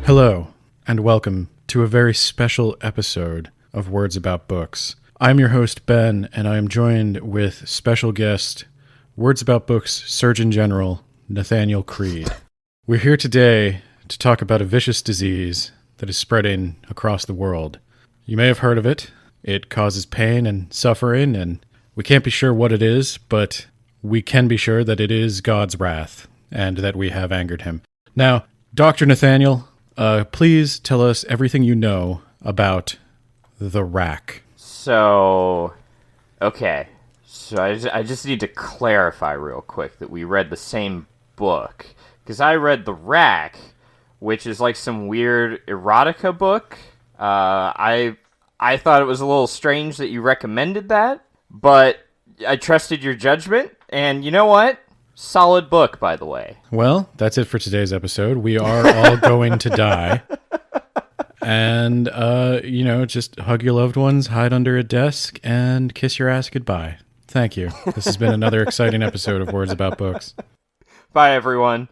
Hello, and welcome to a very special episode of Words About Books. I'm your host, Ben, and I am joined with special guest, Words About Books Surgeon General, Nathaniel Creed. We're here today to talk about a vicious disease that is spreading across the world. You may have heard of it. It causes pain and suffering, and we can't be sure what it is, but we can be sure that it is God's wrath, and that we have angered him. Now, Dr. Nathaniel, please tell us everything you know about the Wrack. So I just need to clarify real quick that we read the same book. Because I read The Wrack, which is like some weird erotica book. I thought it was a little strange that you recommended that, but I trusted your judgment, and you know what? Solid book, by the way. Well, that's it for today's episode. We are all going to die. And, just hug your loved ones, hide under a desk, and kiss your ass goodbye. Thank you. This has been another exciting episode of Words About Books. Bye, everyone.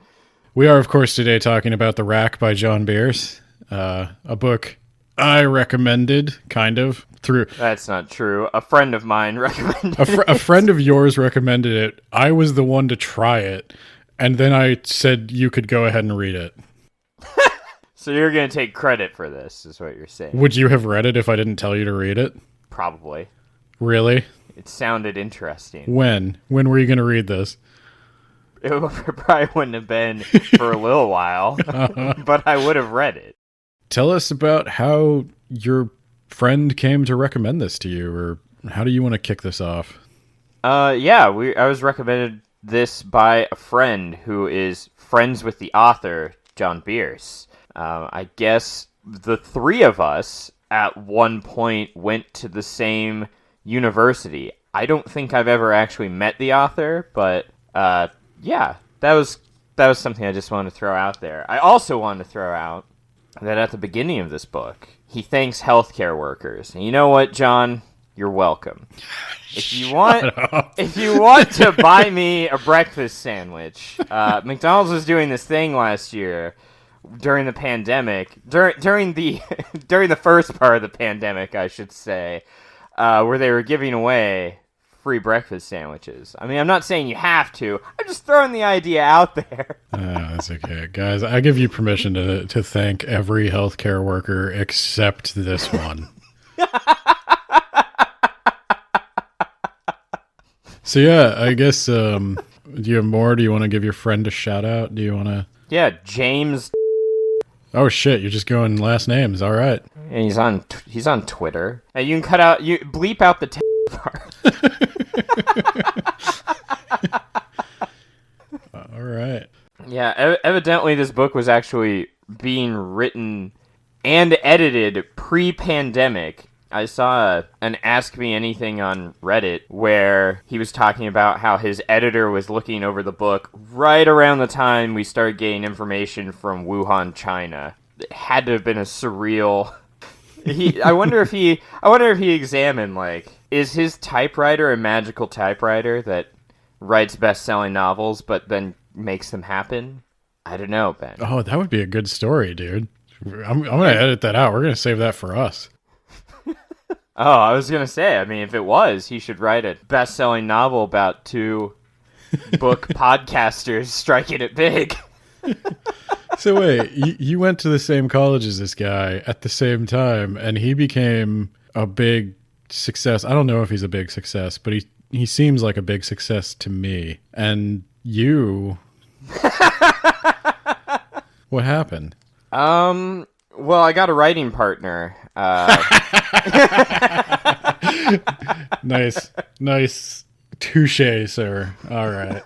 We are, of course, today talking about The Wrack by John Bierce, a book I recommended, kind of, through... That's not true. A friend of mine recommended it. A friend of yours recommended it. I was the one to try it, and then I said you could go ahead and read it. So you're going to take credit for this, is what you're saying. Would you have read it if I didn't tell you to read it? Probably. Really? It sounded interesting. When? When were you going to read this? It probably wouldn't have been for a little while, but I would have read it. Tell us about how your friend came to recommend this to you, or how do you want to kick this off? I was recommended this by a friend who is friends with the author, John Bierce. I guess the three of us at one point went to the same university. I don't think I've ever actually met the author, but that was something I just wanted to throw out there. I also wanted to throw out that at the beginning of this book, he thanks healthcare workers. And you know what, John? You're welcome. If you want to buy me a breakfast sandwich, McDonald's was doing this thing last year during the pandemic, during the first part of the pandemic, I should say, where they were giving away free breakfast sandwiches. I mean, I'm not saying you have to. I'm just throwing the idea out there. That's okay. Guys, I give you permission to thank every healthcare worker except this one. So yeah, I guess, do you have more? Do you want to give your friend a shout out? Do you want to? Yeah, James. Oh shit, you're just going last names. All right. And he's on Twitter. You can bleep out the part. All right. Yeah, evidently this book was actually being written and edited pre-pandemic. I saw an Ask Me Anything on Reddit where he was talking about how his editor was looking over the book right around the time we started getting information from Wuhan, China. It had to have been a surreal... I wonder if he examined, like, is his typewriter a magical typewriter that writes best-selling novels but then makes them happen? I don't know, Ben. Oh, that would be a good story, dude. I'm going to edit that out. We're going to save that for us. Oh, I was going to say, I mean, if it was, he should write a best-selling novel about two book podcasters striking it big. So wait, you went to the same college as this guy at the same time, and he became a big success. I don't know if he's a big success, but he seems like a big success to me. And you... What happened? Well, I got a writing partner. Nice touche, sir. All right.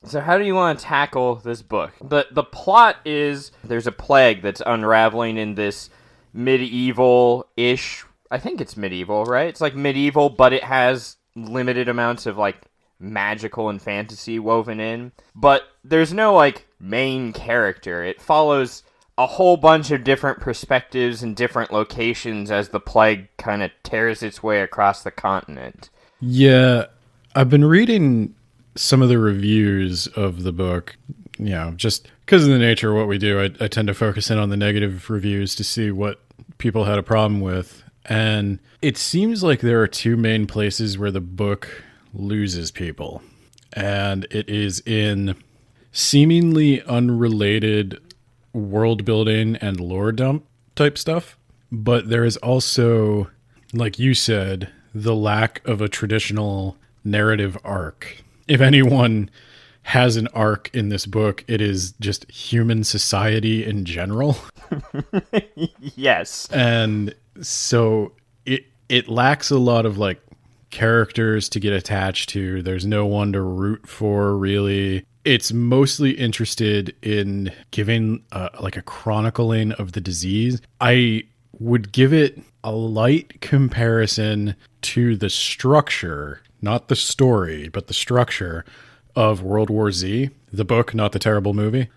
So how do you want to tackle this book? The plot is there's a plague that's unraveling in this medieval-ish... I think it's medieval, right? It's like medieval, but it has limited amounts of, like, magical and fantasy woven in. But there's no, like, main character. It follows a whole bunch of different perspectives and different locations as the plague kind of tears its way across the continent. Yeah, I've been reading some of the reviews of the book, you know, just because of the nature of what we do, I tend to focus in on the negative reviews to see what people had a problem with. And it seems like there are two main places where the book loses people. And it is in seemingly unrelated world building and lore dump type stuff. But there is also, like you said, the lack of a traditional narrative arc. If anyone has an arc in this book, it is just human society in general. Yes. And so it lacks a lot of like characters to get attached to. There's no one to root for, really. It's mostly interested in giving like a chronicling of the disease. I would give it a light comparison to the structure, not the story, but the structure of World War Z, the book, not the terrible movie,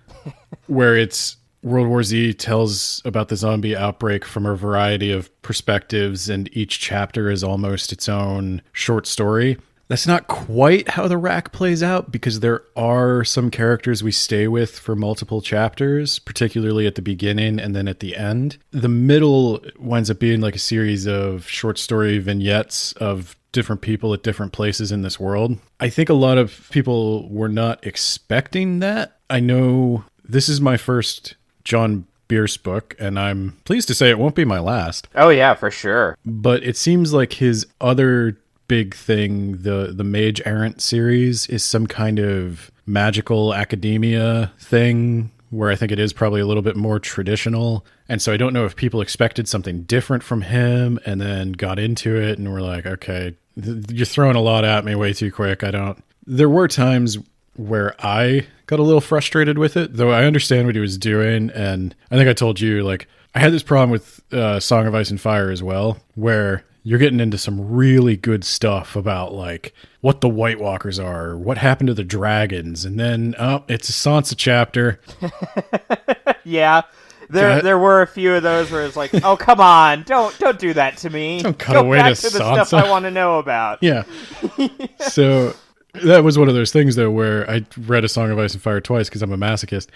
where it's World War Z tells about the zombie outbreak from a variety of perspectives, and each chapter is almost its own short story. That's not quite how the Wrack plays out, because there are some characters we stay with for multiple chapters, particularly at the beginning and then at the end. The middle winds up being like a series of short story vignettes of different people at different places in this world. I think a lot of people were not expecting that. I know this is my first John Bierce book, and I'm pleased to say it won't be my last. Oh yeah, for sure. But it seems like his other big thing, the Mage Errant series, is some kind of magical academia thing where I think it is probably a little bit more traditional. And so I don't know if people expected something different from him and then got into it and were like, okay, you're throwing a lot at me way too quick. There were times where I got a little frustrated with it, though I understand what he was doing. And I think I told you, like, I had this problem with Song of Ice and Fire as well, where you're getting into some really good stuff about, like, what the White Walkers are, what happened to the dragons, and then, it's a Sansa chapter. Yeah. There were a few of those where it's like, oh, come on, don't do that to me. Don't cut Go away back to to the Sansa. stuff I want to know about. Yeah. So that was one of those things, though, where I read A Song of Ice and Fire twice because I'm a masochist.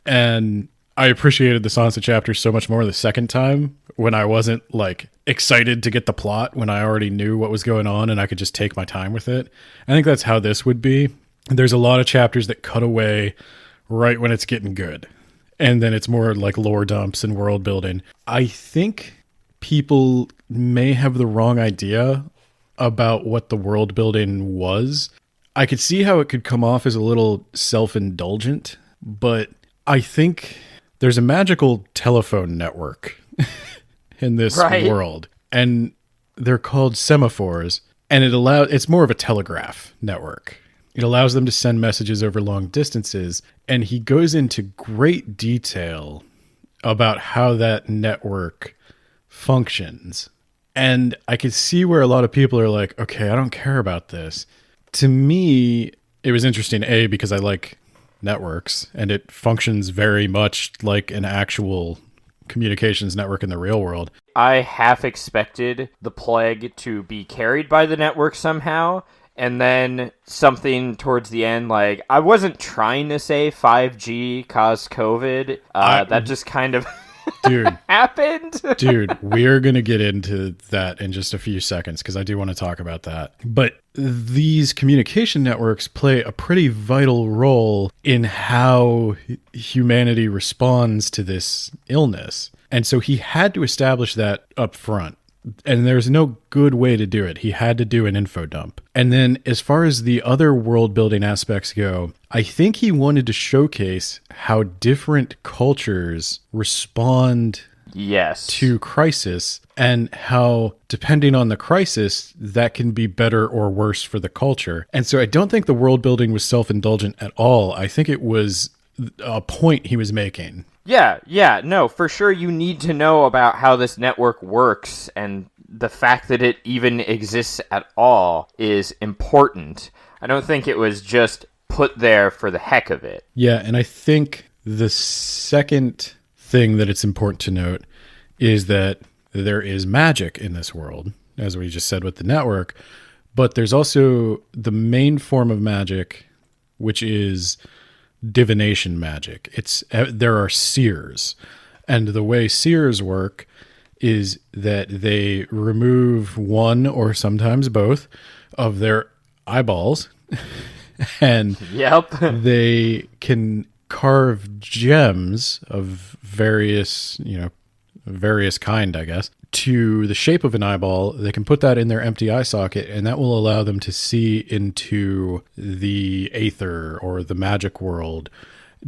And I appreciated the Sansa chapter so much more the second time when I wasn't, like, excited to get the plot, when I already knew what was going on and I could just take my time with it. I think that's how this would be. There's a lot of chapters that cut away right when it's getting good. And then it's more like lore dumps and world building. I think people may have the wrong idea about what the world building was. I could see how it could come off as a little self-indulgent, but I think there's a magical telephone network in this world, and they're called semaphores, and it's more of a telegraph network. It allows them to send messages over long distances, and he goes into great detail about how that network functions. And I could see where a lot of people are like, okay, I don't care about this. To me, it was interesting, A, because I like networks, and it functions very much like an actual communications network in the real world. I half expected the plague to be carried by the network somehow, and then something towards the end, like, I wasn't trying to say 5G caused COVID. That just kind of happened. Dude, we're going to get into that in just a few seconds because I do want to talk about that. But these communication networks play a pretty vital role in how humanity responds to this illness. And so he had to establish that up front. And there's no good way to do it. He had to do an info dump. And then as far as the other world building aspects go, I think he wanted to showcase how different cultures respond to crisis, and how, depending on the crisis, that can be better or worse for the culture. And so I don't think the world building was self-indulgent at all. I think it was a point he was making. Yeah, no, for sure you need to know about how this network works, and the fact that it even exists at all is important. I don't think it was just put there for the heck of it. Yeah, and I think the second thing that it's important to note is that there is magic in this world, as we just said with the network, but there's also the main form of magic, which is divination magic. There are seers, and the way seers work is that they remove one or sometimes both of their eyeballs, and Yep. they can carve gems of various kind, I guess, to the shape of an eyeball. They can put that in their empty eye socket, and that will allow them to see into the aether or the magic world.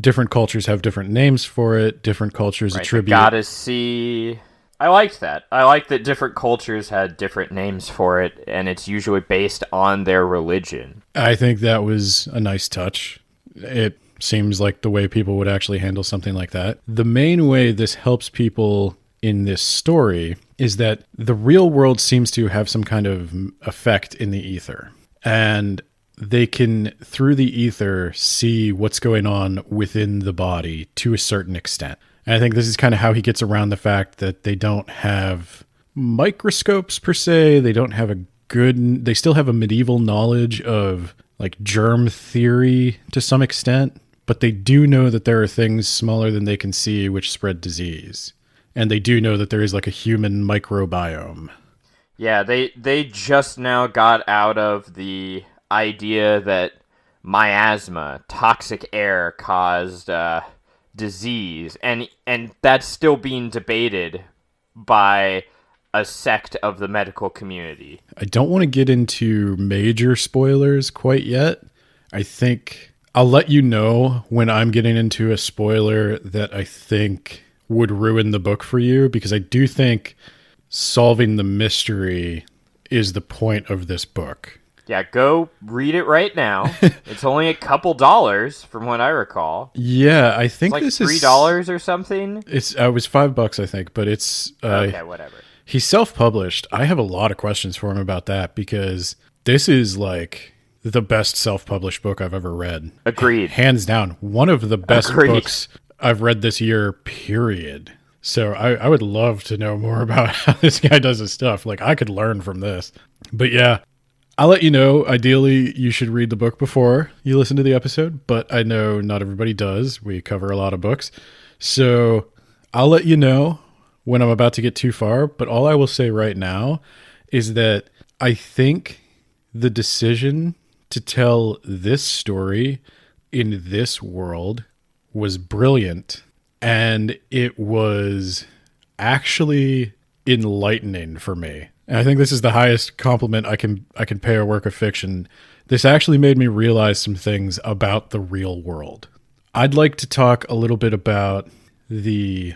Different cultures have different names for it. Different cultures attribute. Gotta see. I liked that. I like that different cultures had different names for it, and it's usually based on their religion. I think that was a nice touch. It seems like the way people would actually handle something like that. The main way this helps people in this story is that the real world seems to have some kind of effect in the ether. And they can, through the ether, see what's going on within the body to a certain extent. And I think this is kind of how he gets around the fact that they don't have microscopes per se. They don't have they still have a medieval knowledge of like germ theory to some extent, but they do know that there are things smaller than they can see which spread disease. And they do know that there is like a human microbiome. Yeah, they just now got out of the idea that miasma, toxic air, caused disease, and that's still being debated by a sect of the medical community. I don't want to get into major spoilers quite yet. I think I'll let you know when I'm getting into a spoiler that I think would ruin the book for you, because I do think solving the mystery is the point of this book. Yeah, go read it right now. It's only a couple dollars from what I recall. Yeah, I think it's like this is $3 or something. It was $5, I think, but it's okay, whatever. He's self-published. I have a lot of questions for him about that, because this is like the best self-published book I've ever read. Agreed. Hands down, one of the best books I've read this year, period. So I would love to know more about how this guy does his stuff. Like, I could learn from this. But yeah, I'll let you know. Ideally, you should read the book before you listen to the episode, but I know not everybody does. We cover a lot of books. So I'll let you know when I'm about to get too far. But all I will say right now is that I think the decision to tell this story in this world was brilliant, and it was actually enlightening for me. And I think this is the highest compliment I can pay a work of fiction. This actually made me realize some things about the real world. I'd like to talk a little bit about the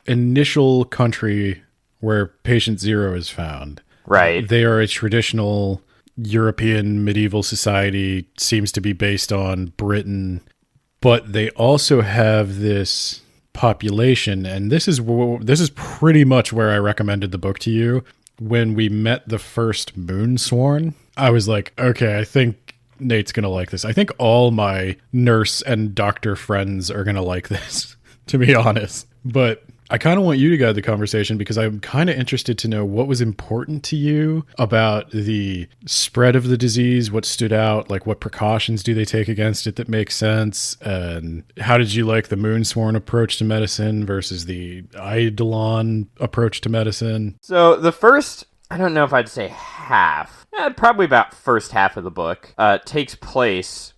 initial country where Patient Zero is found. Right. They are a traditional European medieval society, seems to be based on Britain, but they also have this population, and this is pretty much where I recommended the book to you. When we met the first Moonsworn, I was like, okay, I think Nate's going to like this. I think all my nurse and doctor friends are going to like this, to be honest. But I kind of want you to guide the conversation, because I'm kind of interested to know what was important to you about the spread of the disease, what stood out, like what precautions do they take against it that make sense, and how did you like the Moonsworn approach to medicine versus the Eidolon approach to medicine? So the first, I don't know if I'd say half, probably about first half of the book, takes place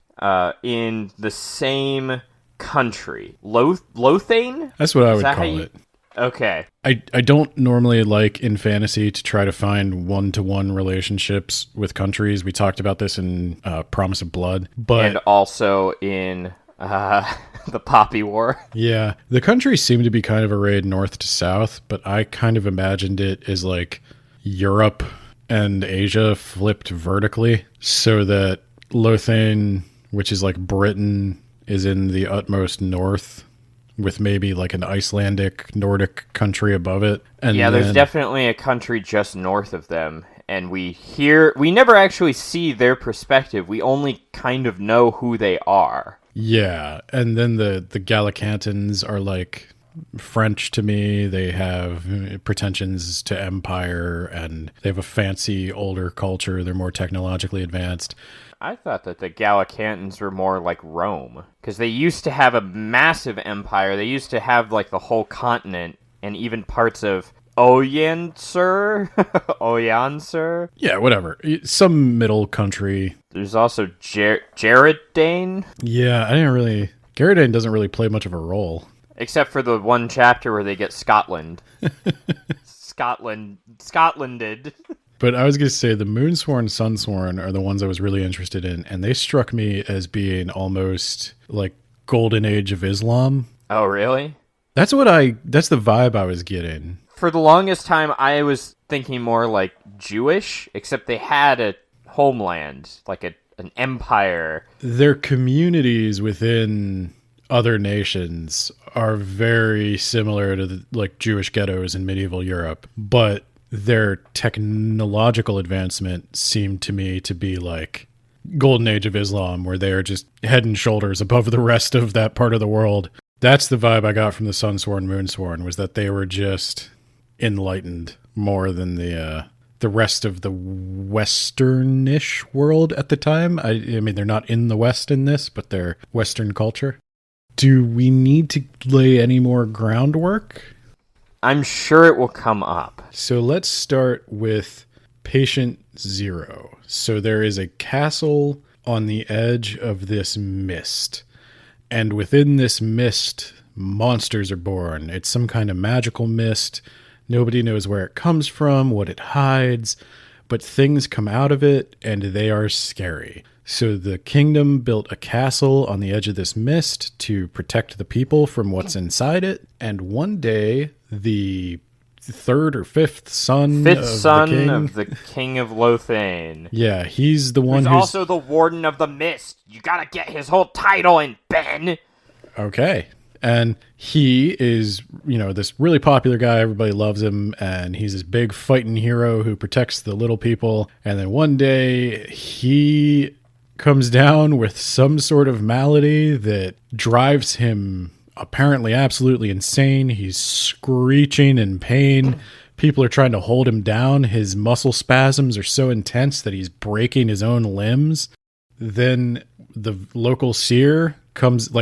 in the same country. Lothane? That's what I would call it. Okay. I don't normally like in fantasy to try to find one-to-one relationships with countries. We talked about this in Promise of Blood, but and also in the Poppy War. Yeah, the countries seem to be kind of arrayed north to south, but I kind of imagined it as like Europe and Asia flipped vertically, so that Lothane, which is like Britain, is in the utmost north, with maybe like an Icelandic, Nordic country above it. And yeah, there's definitely a country just north of them, and we never actually see their perspective. We only kind of know who they are. Yeah, and then the Gallicantans are like French to me. They have pretensions to empire, and they have a fancy, older culture. They're more technologically advanced. I thought that the Gallicantans were more like Rome, because they used to have a massive empire. They used to have like the whole continent and even parts of Oyansur? Oyansur? Yeah, whatever. Some middle country. There's also Jaredane? Yeah, Garridane doesn't really play much of a role. Except for the one chapter where they get Scotland. Scotlanded. But I was going to say the Moonsworn, Sunsworn are the ones I was really interested in, and they struck me as being almost like Golden Age of Islam. Oh, really? That's the vibe I was getting. For the longest time, I was thinking more like Jewish, except they had a homeland, like an empire. Their communities within other nations are very similar to the, like Jewish ghettos in medieval Europe, but their technological advancement seemed to me to be like Golden Age of Islam, where they are just head and shoulders above the rest of that part of the world. That's the vibe I got from the Sunsworn, Moonsworn, was that they were just enlightened more than the rest of the Westernish world at the time. I mean, they're not in the West in this, but they're Western culture. Do we need to lay any more groundwork? I'm sure it will come up. So let's start with Patient Zero. So there is a castle on the edge of this mist. And within this mist, monsters are born. It's some kind of magical mist. Nobody knows where it comes from, what it hides, but things come out of it, and they are scary. So the kingdom built a castle on the edge of this mist to protect the people from what's inside it. And one day, the third or fifth son of the king of Lothane. Yeah, he's the one who's also the warden of the mist. You gotta get his whole title in, Ben. Okay. And he is, this really popular guy. Everybody loves him. And he's this big fighting hero who protects the little people. And then one day he comes down with some sort of malady that drives him apparently absolutely insane. He's screeching in pain. People are trying to hold him down. His muscle spasms are so intense that he's breaking his own limbs. Then the local seer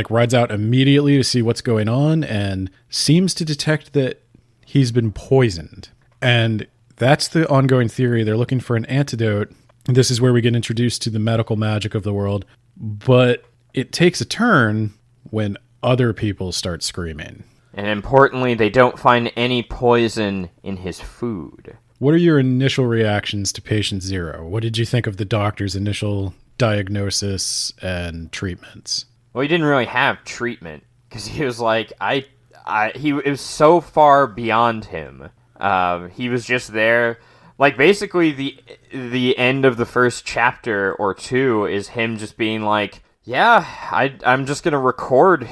rides out immediately to see what's going on and seems to detect that he's been poisoned. And that's the ongoing theory. They're looking for an antidote. This is where we get introduced to the medical magic of the world. But it takes a turn when other people start screaming. And importantly, they don't find any poison in his food. What are your initial reactions to Patient Zero? What did you think of the doctor's initial diagnosis and treatments? Well, he didn't really have treatment because he was like, it was so far beyond him. He was just there. Like, basically, the end of the first chapter or two is him just being like, yeah, I'm just going to record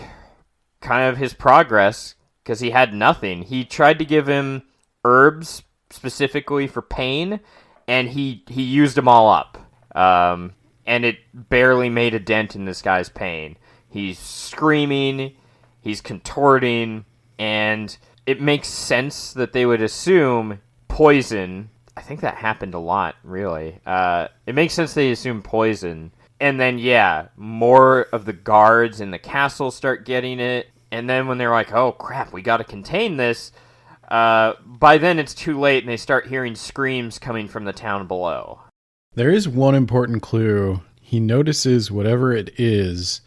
kind of his progress because he had nothing. He tried to give him herbs specifically for pain, and he used them all up. And it barely made a dent in this guy's pain. He's screaming, he's contorting, and it makes sense that they would assume poison. I think that happened a lot, really. It makes sense they assume poison. And then, yeah, more of the guards in the castle start getting it. And then when they're like, oh, crap, we got to contain this, by then it's too late and they start hearing screams coming from the town below. There is one important clue. He notices whatever it is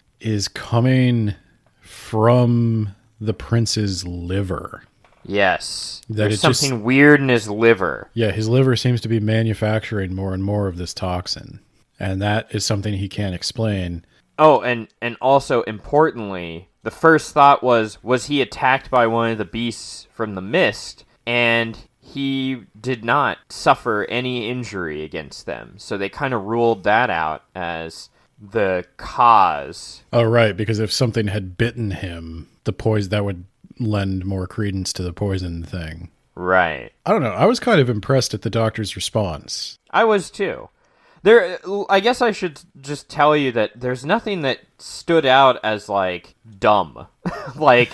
coming from the prince's liver. Yes. There's something weird in his liver. Yeah, his liver seems to be manufacturing more and more of this toxin. And that is something he can't explain. Oh, and also, importantly, the first thought was he attacked by one of the beasts from the mist? And he did not suffer any injury against them. So they kind of ruled that out as the cause. Oh, right, because if something had bitten him, the poison, that would lend more credence to the poison thing. Right. I don't know. I was kind of impressed at the doctor's response. I was too. I guess I should just tell you that there's nothing that stood out as, like, dumb. like,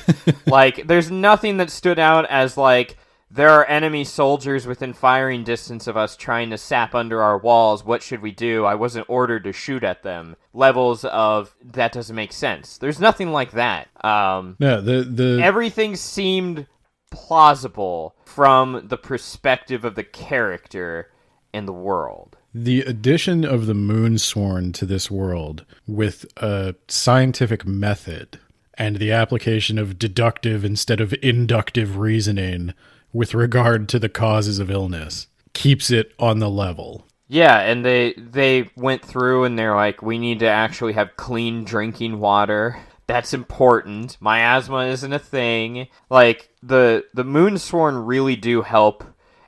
there's nothing that stood out as, like, there are enemy soldiers within firing distance of us trying to sap under our walls. What should we do? I wasn't ordered to shoot at them. Levels of, that doesn't make sense. There's nothing like that. Everything seemed plausible from the perspective of the character and the world. The addition of the Moonsworn to this world with a scientific method and the application of deductive instead of inductive reasoning with regard to the causes of illness keeps it on the level. Yeah, and they went through and they're like, we need to actually have clean drinking water. That's important. Miasma isn't a thing. Like, the Moonsworn really do help.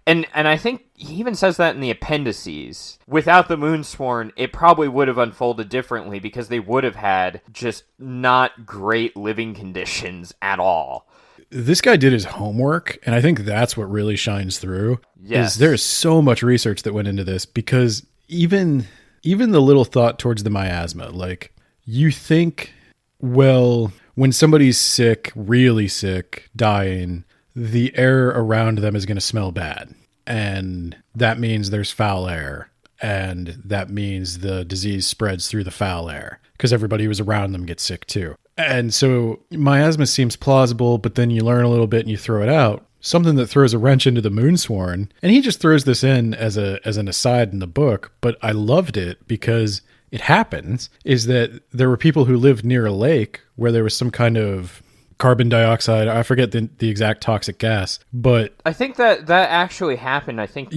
And I think he even says that in the appendices. Without the Moonsworn, it probably would have unfolded differently because they would have had just not great living conditions at all. This guy did his homework, and I think that's what really shines through. Yes. There's so much research that went into this because even the little thought towards the miasma, like, you think, well, when somebody's sick, really sick, dying, the air around them is going to smell bad. And that means there's foul air. And that means the disease spreads through the foul air because everybody who's around them gets sick too. And so miasma seems plausible, but then you learn a little bit and you throw it out. Something that throws a wrench into the Moonsworn. And he just throws this in as an aside in the book, but I loved it because it happens, is that there were people who lived near a lake where there was some kind of carbon dioxide. I forget the exact toxic gas, but I think that actually happened. I think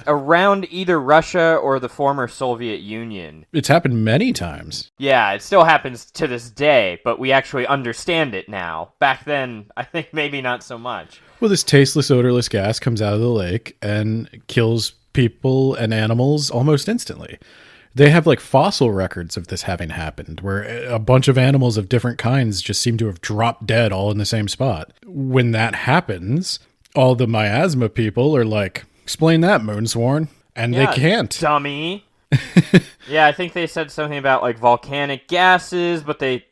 around either Russia or the former Soviet Union. It's happened many times. Yeah, it still happens to this day, but we actually understand it now. Back then, I think maybe not so much. Well, this tasteless, odorless gas comes out of the lake and kills people and animals almost instantly. They have like fossil records of this having happened where a bunch of animals of different kinds just seem to have dropped dead all in the same spot. When that happens, all the miasma people are like, explain that, Moonsworn. And they can't. Dummy. Yeah, I think they said something about like volcanic gases, but they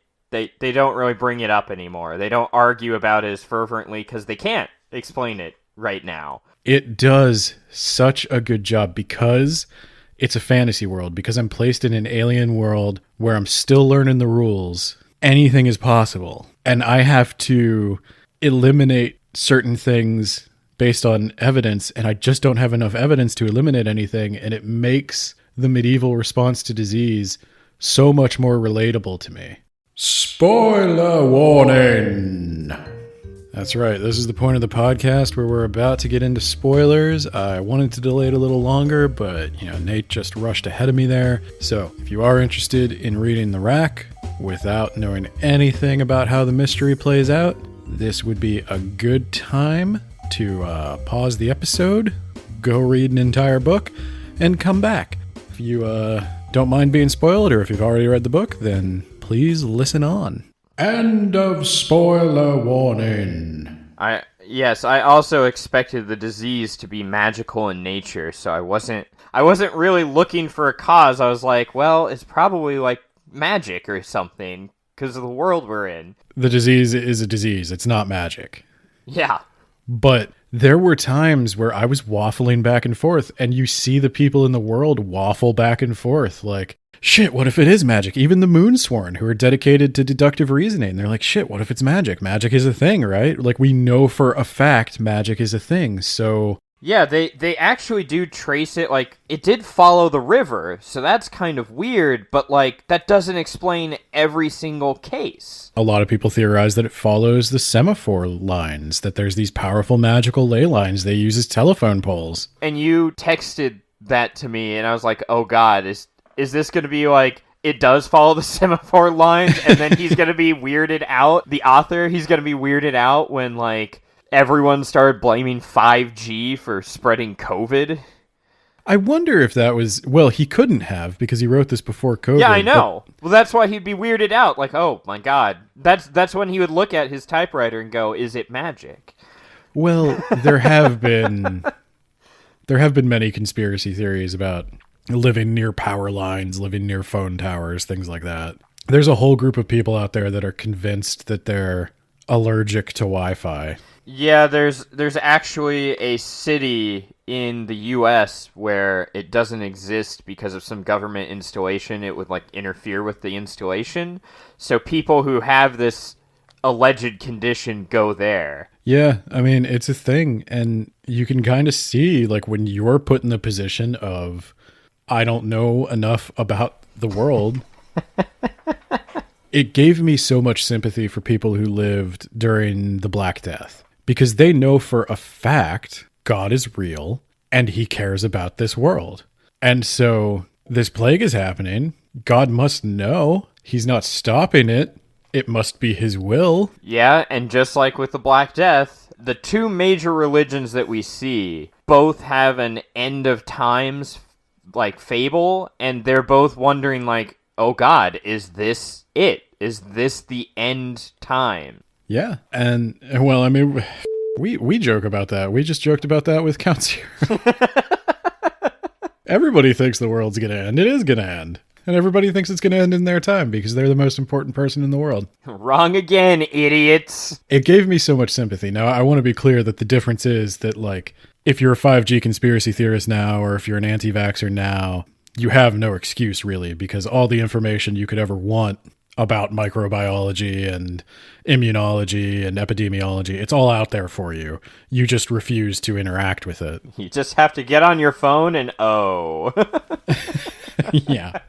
don't really bring it up anymore. They don't argue about it as fervently because they can't explain it right now. It does such a good job because it's a fantasy world, because I'm placed in an alien world where I'm still learning the rules. Anything is possible. And I have to eliminate certain things based on evidence, and I just don't have enough evidence to eliminate anything, and it makes the medieval response to disease so much more relatable to me. Spoiler warning! That's right. This is the point of the podcast where we're about to get into spoilers. I wanted to delay it a little longer, but, Nate just rushed ahead of me there. So if you are interested in reading the Wrack without knowing anything about how the mystery plays out, this would be a good time to pause the episode, go read an entire book, and come back. If you don't mind being spoiled, or if you've already read the book, then please listen on. End of spoiler warning. I also expected the disease to be magical in nature, so I wasn't really looking for a cause. I was like, well, it's probably like magic or something because of the world we're in. The disease is a disease. It's not magic. Yeah. But there were times where I was waffling back and forth, and you see the people in the world waffle back and forth like, shit, what if it is magic? Even the Moonsworn, who are dedicated to deductive reasoning, they're like, shit, what if it's magic? Magic is a thing, right? Like, we know for a fact magic is a thing, so... Yeah, they actually do trace it, like, it did follow the river, so that's kind of weird, but, like, that doesn't explain every single case. A lot of people theorize that it follows the semaphore lines, that there's these powerful magical ley lines they use as telephone poles. And you texted that to me, and I was like, oh god, is this going to be like, it does follow the semaphore lines, and then he's going to be weirded out? The author, he's going to be weirded out when, like, everyone started blaming 5G for spreading COVID? I wonder if that was... Well, he couldn't have, because he wrote this before COVID. Yeah, I know. Well, that's why he'd be weirded out. Like, oh, my god. That's when he would look at his typewriter and go, is it magic? Well, there have been many conspiracy theories about living near power lines, living near phone towers, things like that. There's a whole group of people out there that are convinced that they're allergic to Wi-Fi. Yeah, there's actually a city in the US where it doesn't exist because of some government installation. It would like interfere with the installation. So people who have this alleged condition go there. Yeah, I mean, it's a thing, and you can kind of see like when you're put in the position of I don't know enough about the world. It gave me so much sympathy for people who lived during the Black Death because they know for a fact God is real and he cares about this world. And so this plague is happening. God must know. He's not stopping it. It must be his will. Yeah, and just like with the Black Death, the two major religions that we see both have an end of times like fable, and they're both wondering like, oh God, is this it? Is this the end time? Yeah. And well, I mean, we joke about that. We just joked about that with Count Zero. Everybody thinks the world's going to end. It is going to end. And everybody thinks it's going to end in their time because they're the most important person in the world. Wrong again, idiots. It gave me so much sympathy. Now, I want to be clear that the difference is that, like, if you're a 5G conspiracy theorist now or if you're an anti-vaxxer now, you have no excuse, really, because all the information you could ever want about microbiology and immunology and epidemiology, it's all out there for you. You just refuse to interact with it. You just have to get on your phone and Yeah.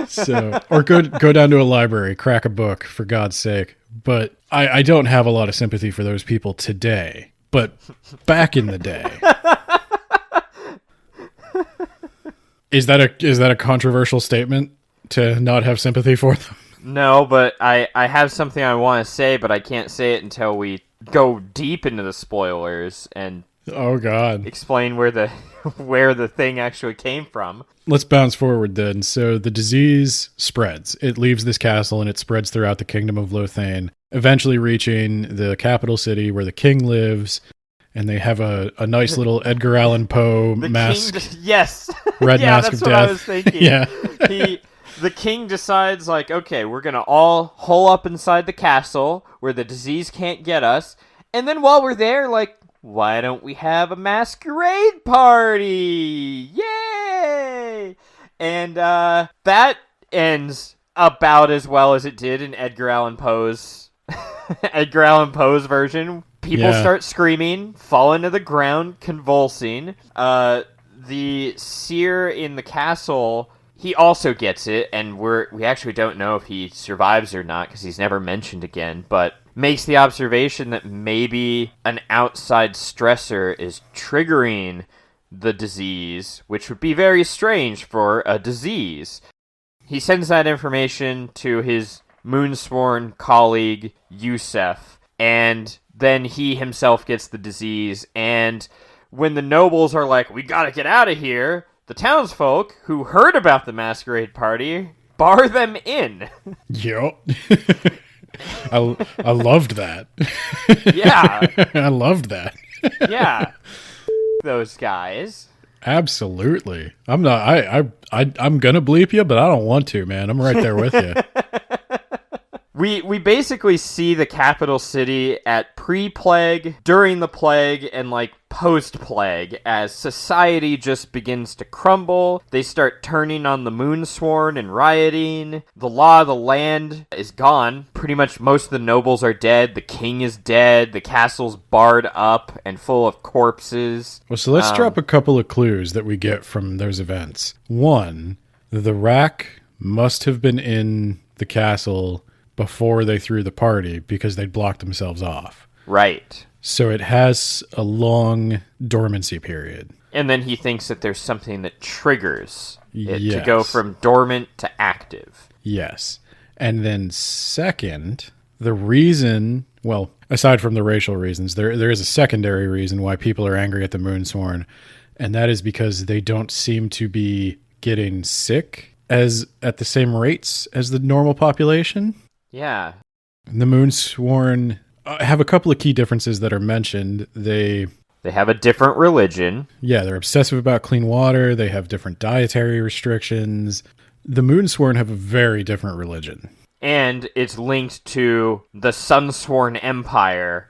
So, or go down to a library, crack a book, for God's sake. But I don't have a lot of sympathy for those people today. But back in the day. Is that a controversial statement to not have sympathy for them? No, but I have something I want to say, but I can't say it until we go deep into the spoilers and oh God, explain where the thing actually came from. Let's bounce forward then. So the disease spreads. It leaves this castle and it spreads throughout the kingdom of Lothane, eventually reaching the capital city where the king lives. And they have a nice little Edgar Allan Poe mask. Yes. Red mask of death. Yeah, that's what I was thinking. Yeah. The king decides, like, okay, we're going to all hole up inside the castle where the disease can't get us. And then while we're there, like, why don't we have a masquerade party? Yay! And that ends about as well as it did in Edgar Allan Poe's version. People start screaming, fall into the ground, convulsing. The seer in the castle, he also gets it, and we actually don't know if he survives or not because he's never mentioned again, but makes the observation that maybe an outside stressor is triggering the disease, which would be very strange for a disease. He sends that information to his moonsworn colleague, Yusef, and then he himself gets the disease, and when the nobles are like, we gotta get out of here, the townsfolk who heard about the masquerade party bar them in. Yep. I loved that. Yeah. I loved that. Yeah. Those guys. Absolutely. I'm gonna bleep you, but I don't want to, man. I'm right there with you. We basically see the capital city at pre-plague, during the plague, and like post-plague as society just begins to crumble. They start turning on the moonsworn and rioting. The law of the land is gone. Pretty much most of the nobles are dead. The king is dead. The castle's barred up and full of corpses. Well, so let's drop a couple of clues that we get from those events. One, the Wrack must have been in the castle before they threw the party because they'd blocked themselves off. Right. So it has a long dormancy period. And then he thinks that there's something that triggers it Yes. to go from dormant to active. Yes. And then second, the reason, well, aside from the racial reasons, there is a secondary reason why people are angry at the Moonsworn, and that is because they don't seem to be getting sick as at the same rates as the normal population. Yeah. The Moonsworn have a couple of key differences that are mentioned. They They have a different religion. Yeah, they're obsessive about clean water. They have different dietary restrictions. The Moonsworn have a very different religion. And it's linked to the Sunsworn Empire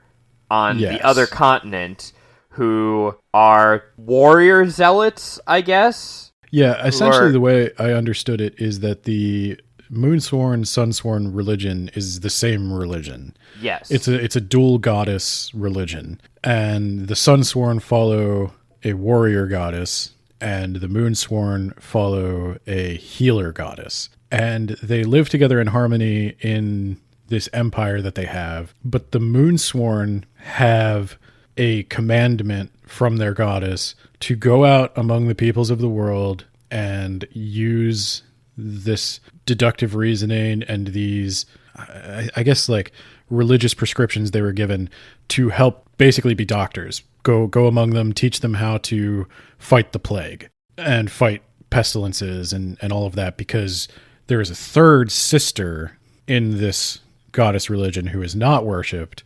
on Yes. the other continent, who are warrior zealots, I guess? Yeah, essentially the way I understood it is that the Moonsworn, Sunsworn religion is the same religion. Yes. It's a dual goddess religion. And the Sunsworn follow a warrior goddess, and the Moonsworn follow a healer goddess. And they live together in harmony in this empire that they have. But the Moonsworn have a commandment from their goddess to go out among the peoples of the world and use this deductive reasoning and these, I guess, like religious prescriptions they were given to help basically be doctors. Go among them, teach them how to fight the plague and fight pestilences and all of that, because there is a third sister in this goddess religion who is not worshipped,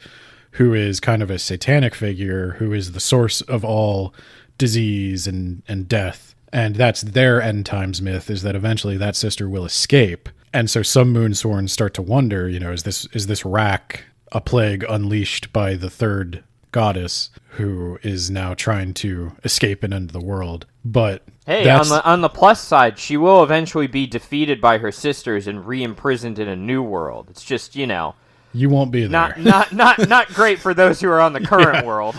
who is kind of a satanic figure, who is the source of all disease and death. And that's their end times myth, is that eventually that sister will escape. And so some Moonsworn start to wonder, is this Wrack a plague unleashed by the third goddess who is now trying to escape and end the world? But hey, on the plus side, she will eventually be defeated by her sisters and re-imprisoned in a new world. It's just, you won't be there. Not great for those who are on the current world.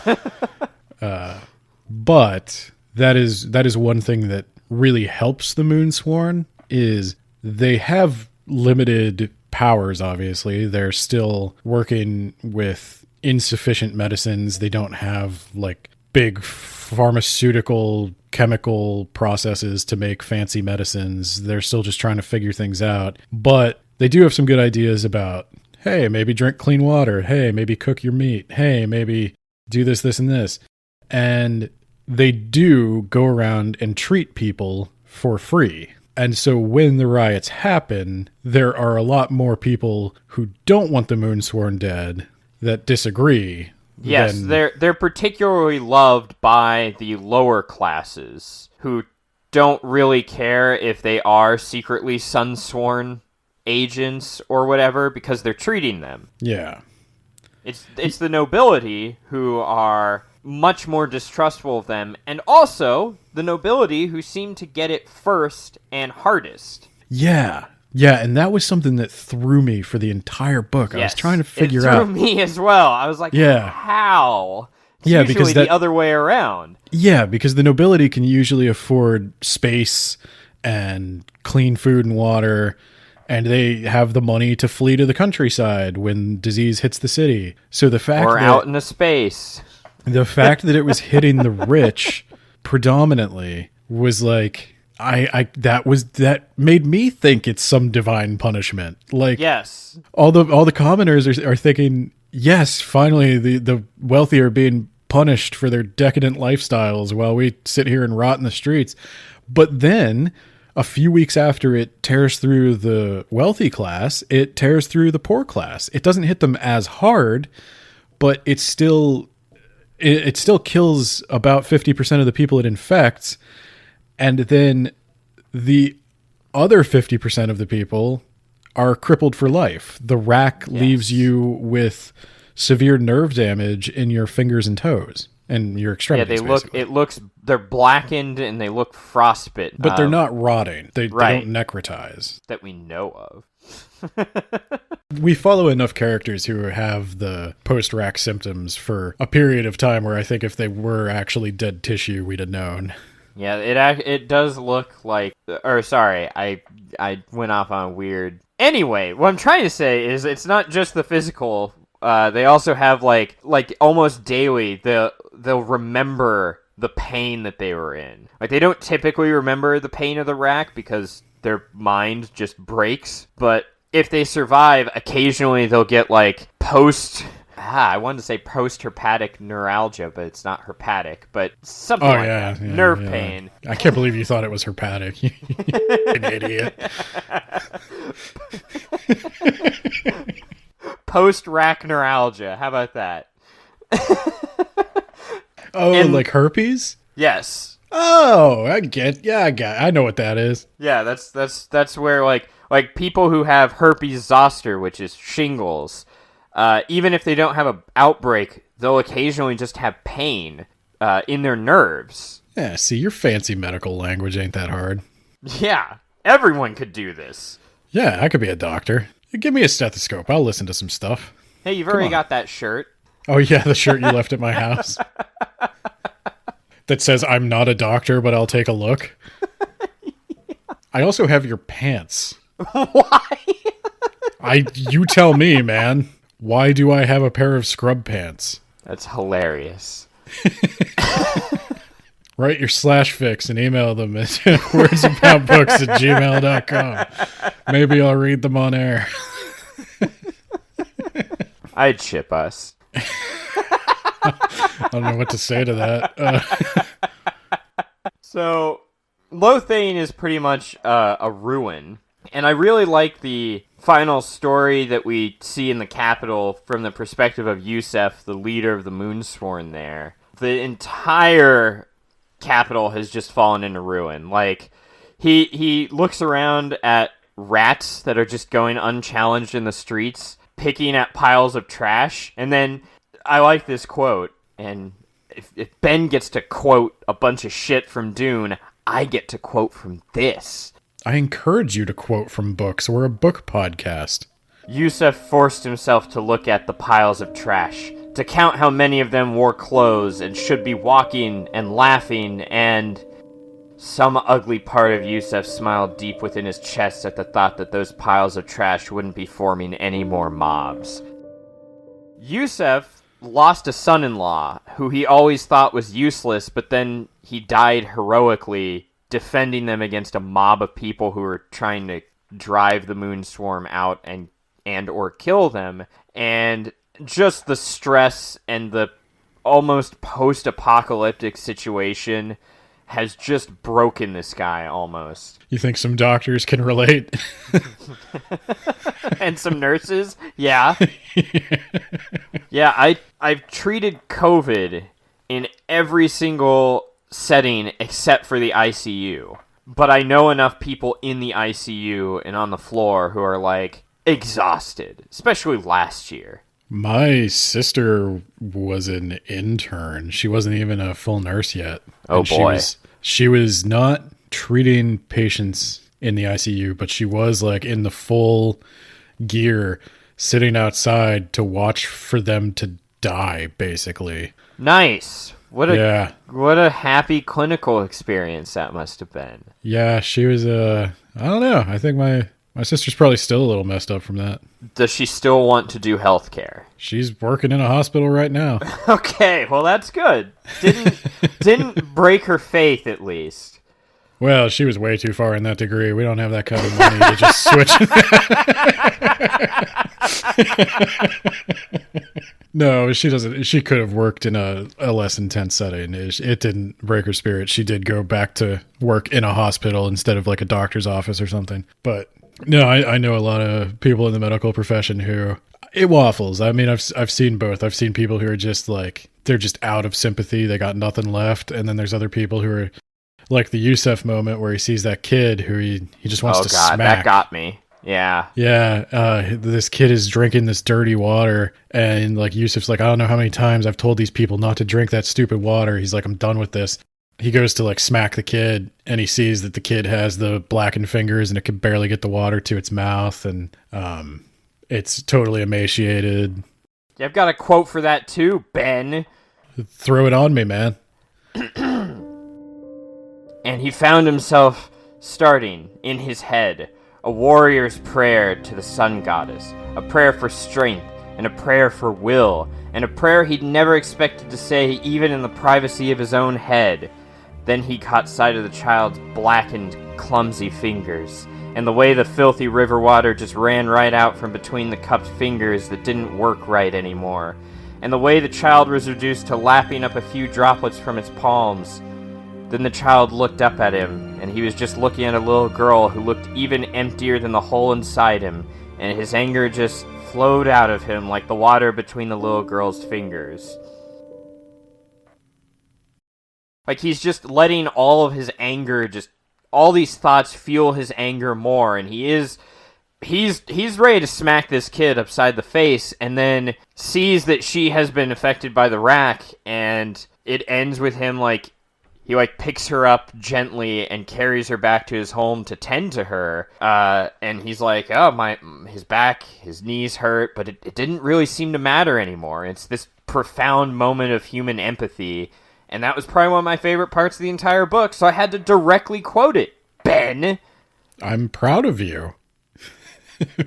But that is one thing that really helps the Moonsworn, is they have limited powers, obviously. They're still working with insufficient medicines. They don't have like big pharmaceutical chemical processes to make fancy medicines. They're still just trying to figure things out. But they do have some good ideas about, hey, maybe drink clean water. Hey, maybe cook your meat. Hey, maybe do this, this, and this. And they do go around and treat people for free. And so when the riots happen, there are a lot more people who don't want the Moonsworn dead that disagree. Yes, they're particularly loved by the lower classes, who don't really care if they are secretly Sunsworn agents or whatever, because they're treating them. Yeah. It's the nobility who are much more distrustful of them, and also the nobility who seem to get it first and hardest. Yeah, and that was something that threw me for the entire book. Yes, I was trying to figure out. It threw me as well. I was like, how? It's usually because the other way around. Yeah, because the nobility can usually afford space and clean food and water, and they have the money to flee to the countryside when disease hits the city. So the fact or out in the space. The fact that it was hitting the rich predominantly was like, that made me think it's some divine punishment. Like, yes, all the commoners are thinking, yes, finally the wealthy are being punished for their decadent lifestyles while we sit here and rot in the streets. But then a few weeks after it tears through the wealthy class, it tears through the poor class. It doesn't hit them as hard, but it still kills about 50% of the people it infects. And then the other 50% of the people are crippled for life. The Wrack leaves you with severe nerve damage in your fingers and toes and your extremities. Yeah, they're blackened and they look frostbitten. But they're not rotting. They don't necrotize. That we know of. We follow enough characters who have the post-Wrack symptoms for a period of time where I think if they were actually dead tissue, we'd have known. Yeah, it does look like... Or, sorry, I went off on a weird... Anyway, what I'm trying to say is it's not just the physical. They also have, like almost daily, they'll remember the pain that they were in. Like, they don't typically remember the pain of the Wrack because their mind just breaks, but if they survive, occasionally they'll get, like, I wanted to say post-herpetic neuralgia, but it's not herpetic, but something that. Nerve pain. I can't believe you thought it was herpetic. An idiot. Post-Wrack neuralgia. How about that? Oh, And- like herpes? Yes. Oh, I know what that is. Yeah, that's where like people who have herpes zoster, which is shingles, even if they don't have an outbreak, they'll occasionally just have pain in their nerves. Yeah, see, your fancy medical language ain't that hard. Yeah, everyone could do this. Yeah, I could be a doctor. Give me a stethoscope. I'll listen to some stuff. Hey, you've already got that shirt. Oh, yeah, the shirt you left at my house. That says, I'm not a doctor, but I'll take a look. I also have your pants. Why? You tell me, man. Why do I have a pair of scrub pants? That's hilarious. Write your /fix and email them at wordsaboutbooks@gmail.com. Maybe I'll read them on air. I'd ship us. I don't know what to say to that. So, Lothane is pretty much a ruin. And I really like the final story that we see in the capital from the perspective of Yusef, the leader of the Moonsworn there. The entire capital has just fallen into ruin. Like, he looks around at rats that are just going unchallenged in the streets, picking at piles of trash, and then I like this quote, and if Ben gets to quote a bunch of shit from Dune, I get to quote from this. I encourage you to quote from books. We're a book podcast. Yusef forced himself to look at the piles of trash, to count how many of them wore clothes and should be walking and laughing, and some ugly part of Yusef smiled deep within his chest at the thought that those piles of trash wouldn't be forming any more mobs. Yusef lost a son-in-law who he always thought was useless, but then he died heroically defending them against a mob of people who were trying to drive the Moonswarm out and or kill them. And just the stress and the almost post-apocalyptic situation has just broken this guy almost. You think some doctors can relate? And some nurses? Yeah. Yeah, I've treated COVID in every single setting except for the ICU. But I know enough people in the ICU and on the floor who are like exhausted, especially last year. My sister was an intern. She wasn't even a full nurse yet. Oh, and boy. She was not treating patients in the ICU, but she was like in the full gear sitting outside to watch for them to die, basically. Nice. What Yeah. a happy clinical experience that must have been. Yeah, she was I don't know. I think my sister's probably still a little messed up from that. Does she still want to do healthcare? She's working in a hospital right now. Okay, well that's good. Didn't break her faith at least. Well, she was way too far in that degree. We don't have that kind of money to just switch. No, she doesn't. She could have worked in a less intense setting. It didn't break her spirit. She did go back to work in a hospital instead of like a doctor's office or something. But no, I know a lot of people in the medical profession who it waffles. I mean, I've seen both. I've seen people who are just like, they're just out of sympathy. They got nothing left. And then there's other people who are like the Yusef moment where he sees that kid who he just wants to smack. That got me. Yeah. Yeah. This kid is drinking this dirty water, and like Yusuf's like, I don't know how many times I've told these people not to drink that stupid water. He's like, I'm done with this. He goes to like smack the kid, and he sees that the kid has the blackened fingers and it can barely get the water to its mouth, and it's totally emaciated. Yeah, I've got a quote for that too, Ben. Throw it on me, man. And he found himself starting in his head a warrior's prayer to the sun goddess, a prayer for strength, and a prayer for will, and a prayer he'd never expected to say even in the privacy of his own head. Then he caught sight of the child's blackened, clumsy fingers, and the way the filthy river water just ran right out from between the cupped fingers that didn't work right anymore, and the way the child was reduced to lapping up a few droplets from its palms. Then the child looked up at him, and he was just looking at a little girl who looked even emptier than the hole inside him, and his anger just flowed out of him like the water between the little girl's fingers. Like, he's just letting all of his anger, just all these thoughts fuel his anger more, and he's ready to smack this kid upside the face, and then sees that she has been affected by the Wrack, and it ends with him, like, he, like, picks her up gently and carries her back to his home to tend to her, and he's like, oh, his back, his knees hurt, but it didn't really seem to matter anymore. It's this profound moment of human empathy, and that was probably one of my favorite parts of the entire book, so I had to directly quote it. Ben! I'm proud of you.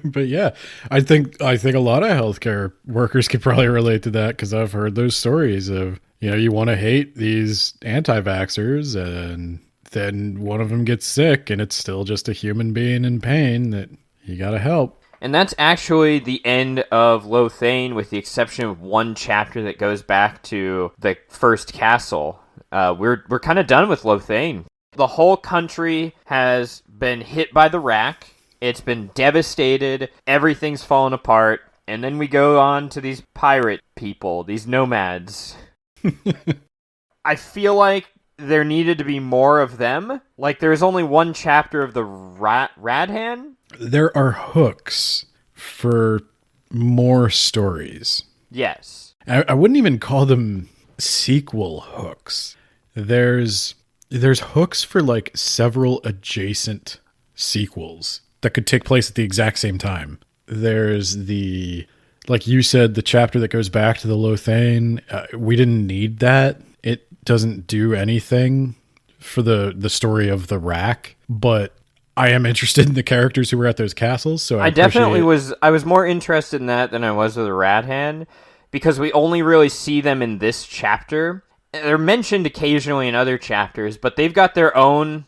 But yeah, I think a lot of healthcare workers could probably relate to that, because I've heard those stories of, you want to hate these anti-vaxxers, and then one of them gets sick, and it's still just a human being in pain that you got to help. And that's actually the end of Lothane, with the exception of one chapter that goes back to the first castle. We're kind of done with Lothane. The whole country has been hit by the Wrack. It's been devastated. Everything's fallen apart. And then we go on to these pirate people, these nomads. I feel like there needed to be more of them. Like, there's only one chapter of the Radhan. There are hooks for more stories. Yes. I wouldn't even call them sequel hooks. There's hooks for, like, several adjacent sequels that could take place at the exact same time. There's like you said, the chapter that goes back to the Lothane. We didn't need that. It doesn't do anything for the story of the Wrack, but I am interested in the characters who were at those castles. So I definitely was. I was more interested in that than I was with the Radhan, because we only really see them in this chapter. They're mentioned occasionally in other chapters, but they've got their own,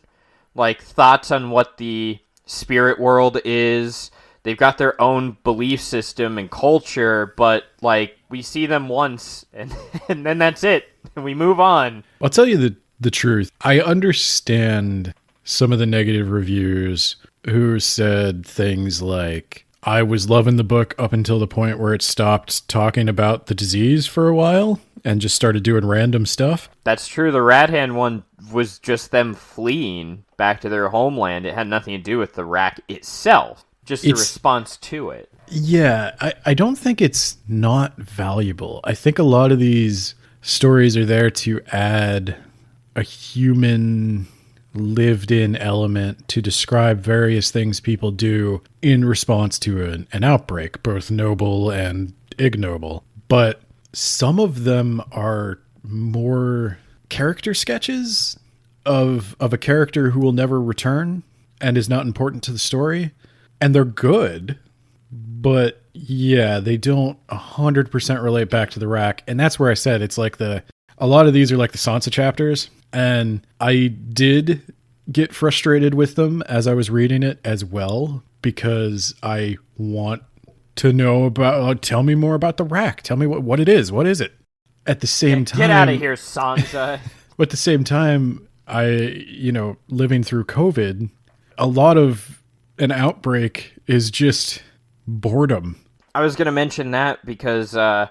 like, thoughts on what the spirit world is. They've got their own belief system and culture, but, like, we see them once, and then that's it, and we move on. I'll tell you the truth. I understand some of the negative reviews who said things like, I was loving the book up until the point where it stopped talking about the disease for a while and just started doing random stuff. That's true. The Radhan one was just them fleeing back to their homeland. It had nothing to do with the Wrack itself, just a response to it. Yeah, I don't think it's not valuable. I think a lot of these stories are there to add a human lived-in element to describe various things people do in response to an outbreak, both noble and ignoble. But some of them are more character sketches of a character who will never return and is not important to the story. And they're good, but yeah, they don't 100% relate back to the Wrack. And that's where I said it's like a lot of these are like the Sansa chapters. And I did get frustrated with them as I was reading it as well, because I want to know about, tell me more about the Wrack. Tell me what it is. What is it? At the same time, get out of here, Sansa. But at the same time, living through COVID, a lot of an outbreak is just boredom. I was going to mention that because I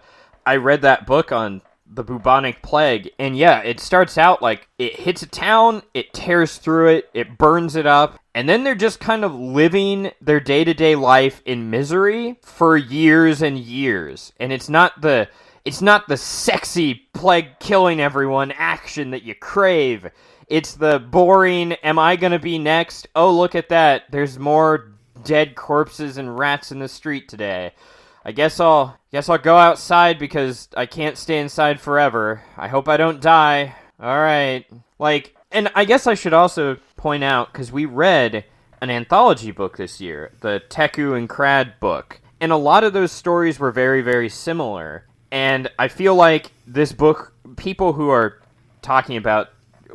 read that book on the bubonic plague, and yeah, it starts out like it hits a town, it tears through it, it burns it up, and then they're just kind of living their day-to-day life in misery for years and years. And it's not the sexy plague killing everyone action that you crave. It's the boring, am I gonna be next? Oh, look at that, there's more dead corpses and rats in the street today. I guess I'll go outside because I can't stay inside forever. I hope I don't die. Alright. Like, and I guess I should also point out, because we read an anthology book this year, the Teku and Krad book, and a lot of those stories were very, very similar. And I feel like this book, people who are talking about,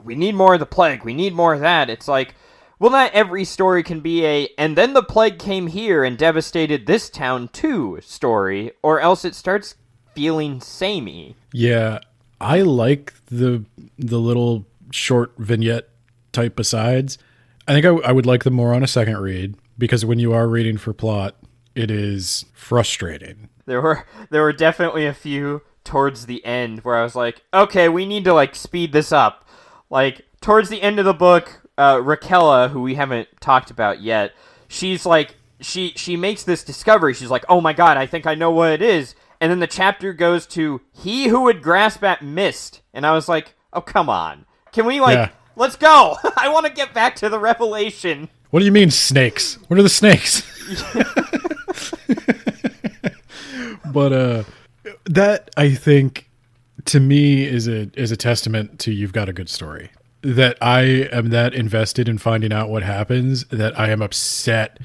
we need more of the plague, we need more of that, it's like, well, not every story can be and then the plague came here and devastated this town too story, or else it starts feeling samey. Yeah, I like the little short vignette type asides. I think I would like them more on a second read, because when you are reading for plot, it is frustrating. There were definitely a few towards the end where I was like, okay, we need to, like, speed this up. Like, towards the end of the book, Raquella, who we haven't talked about yet, she's like, she makes this discovery. She's like, oh my god, I think I know what it is. And then the chapter goes to, he who would grasp at mist. And I was like, oh, come on. Can we, let's go. I want to get back to the revelation. What do you mean, snakes? What are the snakes? But that, I think, to me, is a testament to you've got a good story. That I am that invested in finding out what happens that I am upset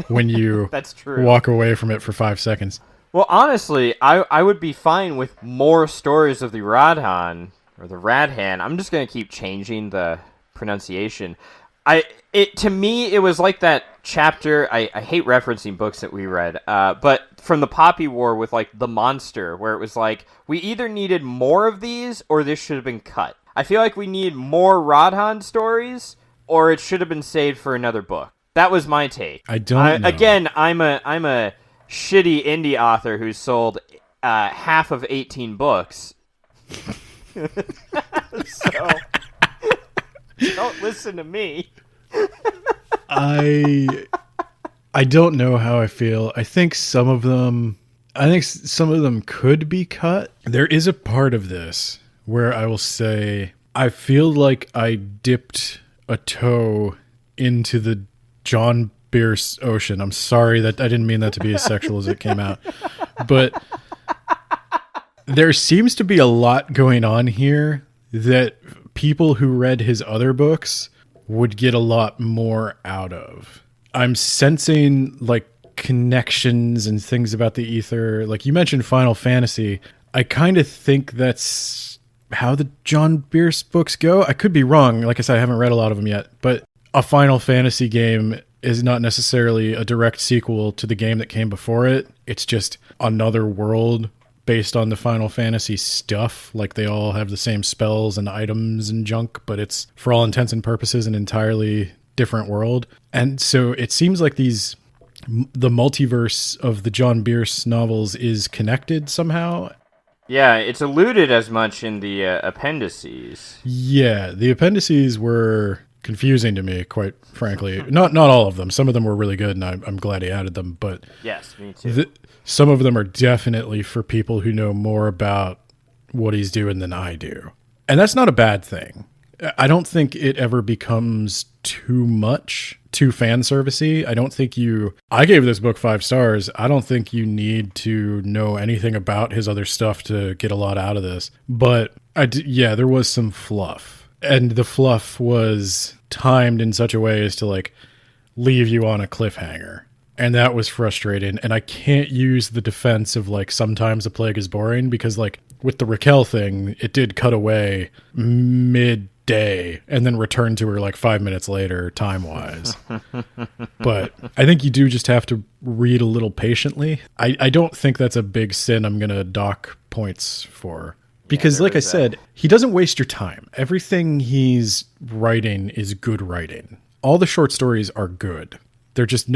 when you That's true. Walk away from it for 5 seconds. Well, honestly, I would be fine with more stories of the Radhan, or the Radhan. I'm just going to keep changing the pronunciation. To me, it was like that chapter, I hate referencing books that we read, but from the Poppy War with, like, the monster, where it was like, we either needed more of these, or this should have been cut. I feel like we need more Radhan stories, or it should have been saved for another book. That was my take. I don't know. Again, I'm a shitty indie author who's sold half of 18 books. So, don't listen to me. I don't know how I feel. I think some of them could be cut. There is a part of this where I will say I feel like I dipped a toe into the John Bierce ocean. I'm sorry that I didn't mean that to be as sexual as it came out. But there seems to be a lot going on here that people who read his other books would get a lot more out of. I'm sensing like connections and things about the ether. Like you mentioned Final Fantasy. I kind of think that's how the John Bierce books go. I could be wrong. Like I said, I haven't read a lot of them yet, but a Final Fantasy game is not necessarily a direct sequel to the game that came before it. It's just another world based on the Final Fantasy stuff. Like they all have the same spells and items and junk, but it's for all intents and purposes an entirely different world. And so it seems like the multiverse of the John Bierce novels is connected somehow. Yeah, it's alluded as much in the appendices. Yeah, the appendices were confusing to me, quite frankly. Not all of them. Some of them were really good, and I'm glad he added them. But yes, me too. Some of them are definitely for people who know more about what he's doing than I do. And that's not a bad thing. I don't think it ever becomes too fan servicey. I gave this book 5 stars. I don't think you need to know anything about his other stuff to get a lot out of this. But there was some fluff. And the fluff was timed in such a way as to like leave you on a cliffhanger. And that was frustrating. And I can't use the defense of like sometimes a plague is boring because like with the Raquel thing, it did cut away midday and then return to her like 5 minutes later time wise. But I think you do just have to read a little patiently. I don't think that's a big sin I'm going to dock points for. Because like I said, he doesn't waste your time. Everything he's writing is good writing. All the short stories are good. They're just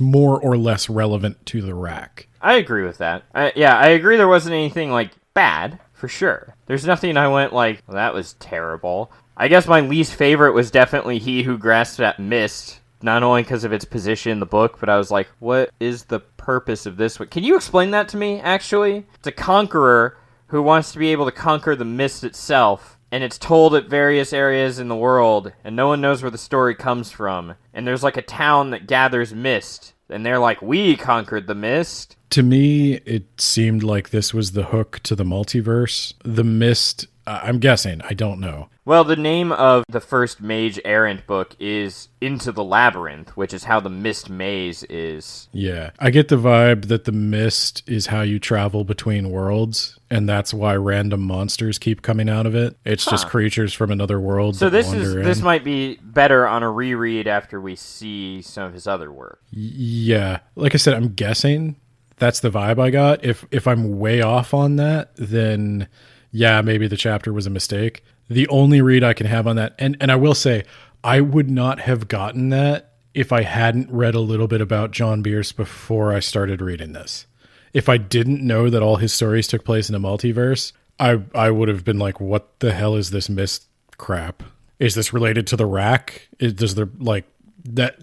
more or less relevant to the Wrack. I agree with that. I agree there wasn't anything like bad, for sure. There's nothing I went like, well, that was terrible. I guess my least favorite was definitely He Who Grasps at Mist. Not only because of its position in the book, but I was like, what is the purpose of this? Can you explain that to me, actually? It's a conqueror who wants to be able to conquer the mist itself, and it's told at various areas in the world, and no one knows where the story comes from. And there's like a town that gathers mist, and they're like, we conquered the mist. To me, it seemed like this was the hook to the multiverse. The mist, I'm guessing, I don't know. Well, the name of the first Mage Errant book is Into the Labyrinth, which is how the Mist Maze is. Yeah, I get the vibe that the mist is how you travel between worlds, and that's why random monsters keep coming out of it. It's just creatures from another world. So this might be better on a reread after we see some of his other work. Yeah, like I said, I'm guessing that's the vibe I got. If I'm way off on that, then yeah, maybe the chapter was a mistake. The only read I can have on that, and I will say, I would not have gotten that if I hadn't read a little bit about John Bierce before I started reading this. If I didn't know that all his stories took place in a multiverse, I would have been like, what the hell is this mist crap. Is this related to the Wrack? Does there like that?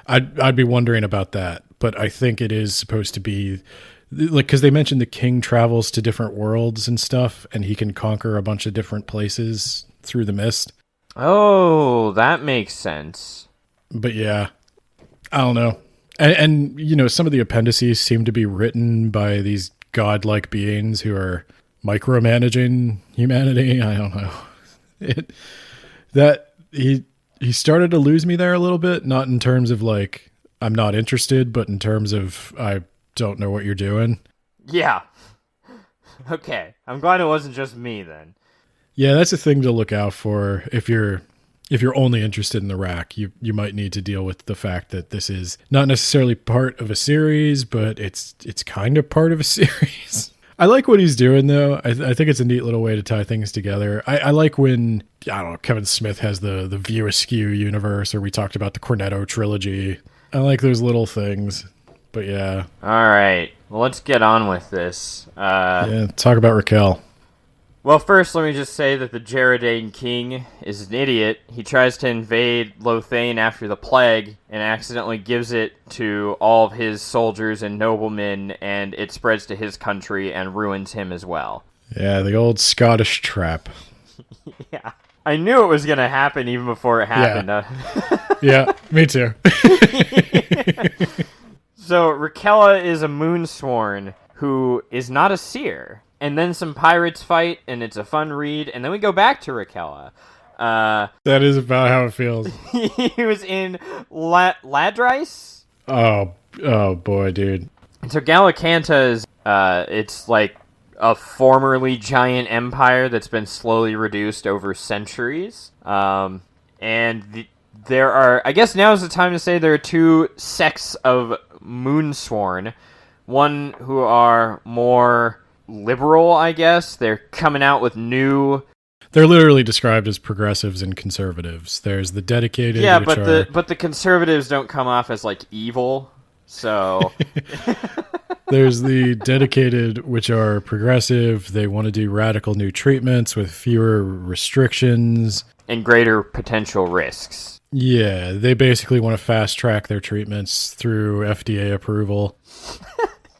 I'd be wondering about that, but I think it is supposed to be like, because they mentioned the king travels to different worlds and stuff, and he can conquer a bunch of different places through the mist. Oh, that makes sense. But yeah, I don't know. And you know, some of the appendices seem to be written by these godlike beings who are micromanaging humanity. I don't know. He started to lose me there a little bit, not in terms of like I'm not interested, but in terms of I don't know what you're doing. Yeah. Okay. I'm glad it wasn't just me then. Yeah, that's a thing to look out for if you're only interested in the Wrack. You might need to deal with the fact that this is not necessarily part of a series, but it's kind of part of a series. I like what he's doing, though. I think it's a neat little way to tie things together. I like when, I don't know, Kevin Smith has the View Askew universe, or we talked about the Cornetto trilogy. I like those little things, but yeah. All right, well, let's get on with this. Yeah, talk about Raquel. Well, first, let me just say that the Geraldine King is an idiot. He tries to invade Lothain after the plague and accidentally gives it to all of his soldiers and noblemen, and it spreads to his country and ruins him as well. Yeah, the old Scottish trap. Yeah. I knew it was going to happen even before it happened. Yeah, me too. So, Raquella is a moonsworn who is not a seer. And then some pirates fight, and it's a fun read. And then we go back to Raquella. That is about how it feels. He was in Ladrice? Oh boy, dude. And so Gallicanta is, it's like a formerly giant empire that's been slowly reduced over centuries. There are, I guess now is the time to say there are two sects of moonsworn. One who are more liberal, I guess. They're coming out with new... They're literally described as progressives and conservatives. There's the dedicated... Yeah, but the conservatives don't come off as, like, evil, so... There's the dedicated, which are progressive. They want to do radical new treatments with fewer restrictions. And greater potential risks. Yeah, they basically want to fast-track their treatments through FDA approval.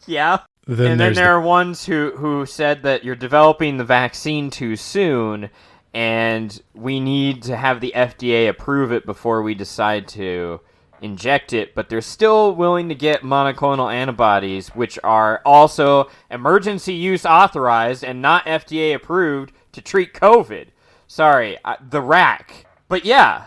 Yeah. Then there are ones who said that you're developing the vaccine too soon, and we need to have the FDA approve it before we decide to inject it, but they're still willing to get monoclonal antibodies, which are also emergency use authorized and not FDA approved to treat COVID. Sorry, the Wrack. But yeah,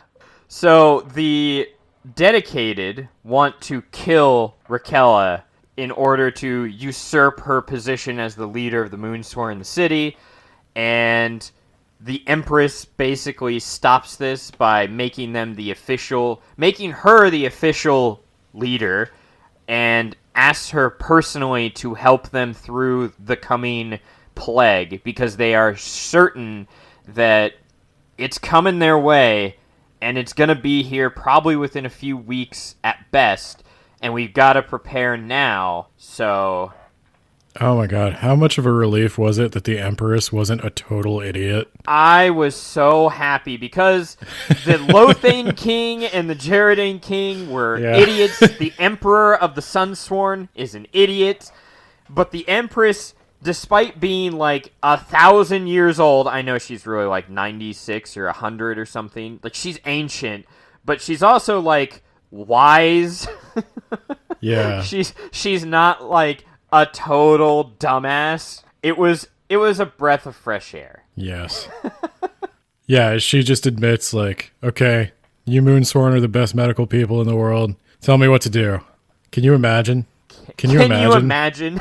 so the dedicated want to kill Raquella in order to usurp her position as the leader of the Moonsworn in the city, and the Empress basically stops this by making her the official leader, and asks her personally to help them through the coming plague, because they are certain that it's coming their way, and it's going to be here probably within a few weeks at best. And we've got to prepare now, so... Oh my god, how much of a relief was it that the Empress wasn't a total idiot? I was so happy, because the Lothain King and the Geraldine King were idiots. The Emperor of the Sunsworn is an idiot. But the Empress, despite being like 1,000 years old, I know she's really like 96 or 100 or something. Like, she's ancient, but she's also like... wise. Yeah. She's not like a total dumbass. It was a breath of fresh air. Yes. Yeah, she just admits like, okay, you Moonsworn are the best medical people in the world. Tell me what to do. Can you imagine? Can you imagine?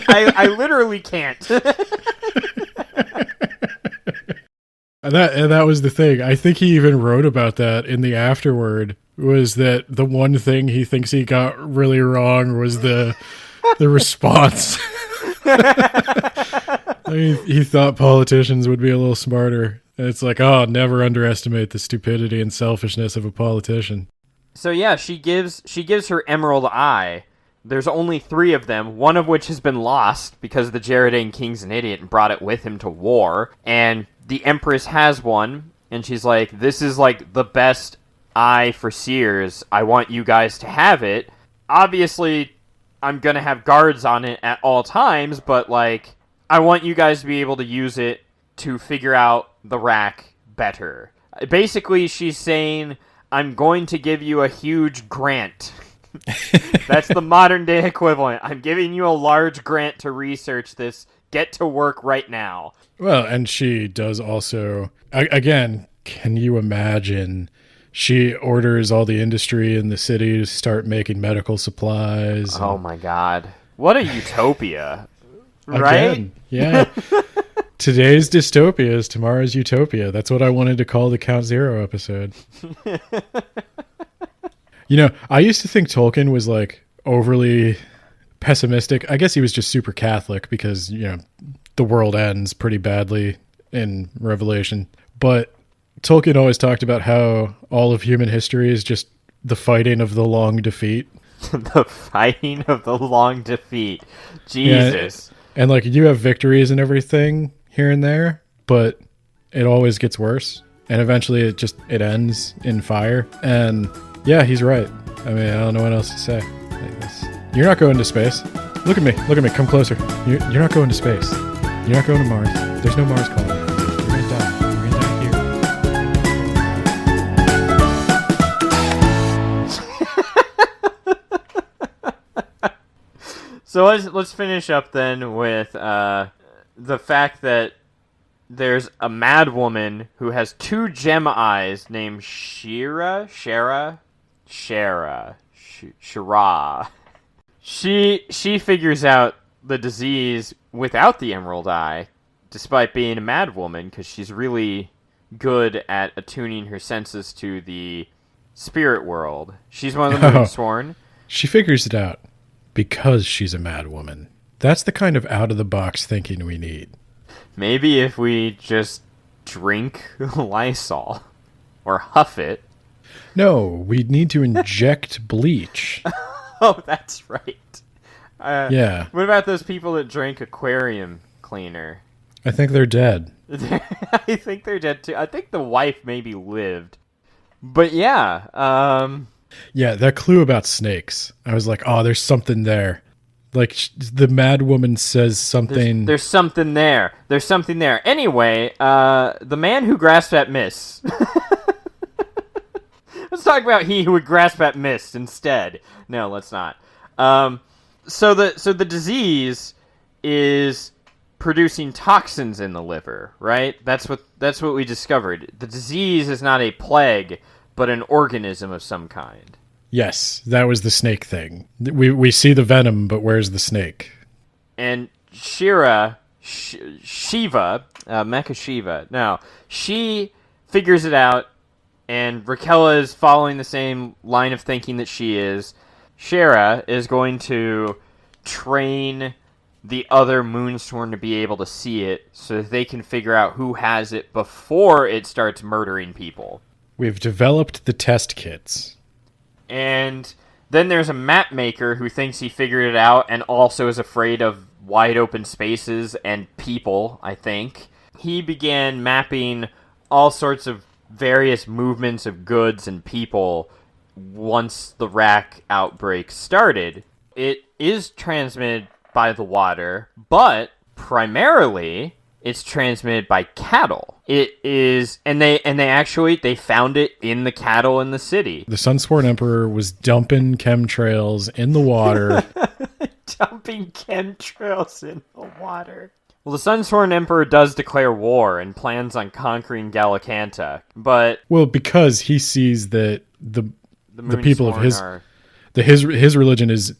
I literally can't. And that was the thing. I think he even wrote about that in the afterword, was that the one thing he thinks he got really wrong was the response. I mean, he thought politicians would be a little smarter. And it's like, oh, never underestimate the stupidity and selfishness of a politician. So yeah, she gives her emerald eye there's only 3 of them, one of which has been lost because the Jeredane King's an idiot and brought it with him to war. And the Empress has one, and she's like, this is like the best eye for seers. I want you guys to have it. Obviously, I'm going to have guards on it at all times, but like, I want you guys to be able to use it to figure out the Wrack better. Basically, she's saying, I'm going to give you a huge grant. That's the modern day equivalent. I'm giving you a large grant to research this. Get to work right now. Well, and she does also, again, can you imagine? She orders all the industry in the city to start making medical supplies. Oh my God. What a utopia. Right? Again, yeah. Today's dystopia is tomorrow's utopia. That's what I wanted to call the Count Zero episode. You know, I used to think Tolkien was like overly pessimistic. I guess he was just super Catholic because, you know, the world ends pretty badly in Revelation. But Tolkien always talked about how all of human history is just the fighting of the long defeat. The fighting of the long defeat. Jesus. Yeah, and like you have victories and everything here and there, but it always gets worse. And eventually it ends in fire. And yeah, he's right. I mean, I don't know what else to say. You're not going to space. Look at me. Come closer. You're not going to space. You're not going to Mars. There's no Mars colony. You're going to die. You're going to die here. So let's finish up then with the fact that there's a mad woman who has 2 gem eyes named Shira. She figures out the disease without the emerald eye, despite being a mad woman, because she's really good at attuning her senses to the spirit world. She's one of the Moonsworn. She figures it out because she's a mad woman. That's the kind of out-of-the-box thinking we need. Maybe if we just drink Lysol or huff it. No, we need to inject bleach. Oh, that's right. Yeah. What about those people that drink aquarium cleaner? I think they're dead. I think they're dead too. I think the wife maybe lived. But yeah. Yeah, that clue about snakes. I was like, oh, there's something there. Like, the mad woman says something. There's something there. There's something there. Anyway, the man who grasped at mist. Let's talk about he who would grasp at mist instead. No, let's not. So the disease is producing toxins in the liver, right? That's what we discovered. The disease is not a plague, but an organism of some kind. Yes, that was the snake thing. We see the venom, but where's the snake? And Shiva, Mecha Shiva. Now, she figures it out, and Raquella is following the same line of thinking that she is. Shira is going to train the other Moonsworn to be able to see it so that they can figure out who has it before it starts murdering people. We've developed the test kits. And then there's a map maker who thinks he figured it out and also is afraid of wide open spaces and people, I think. He began mapping all sorts of various movements of goods and people once the Wrack outbreak started. It is transmitted by the water, but primarily it's transmitted by cattle. It is, and they found it in the cattle in the city. The Sunsworn Emperor was dumping chemtrails in the water. Dumping chemtrails in the water. Well, the Sunsworn Emperor does declare war and plans on conquering Galacanta, but... Well, because he sees that the people of his religion is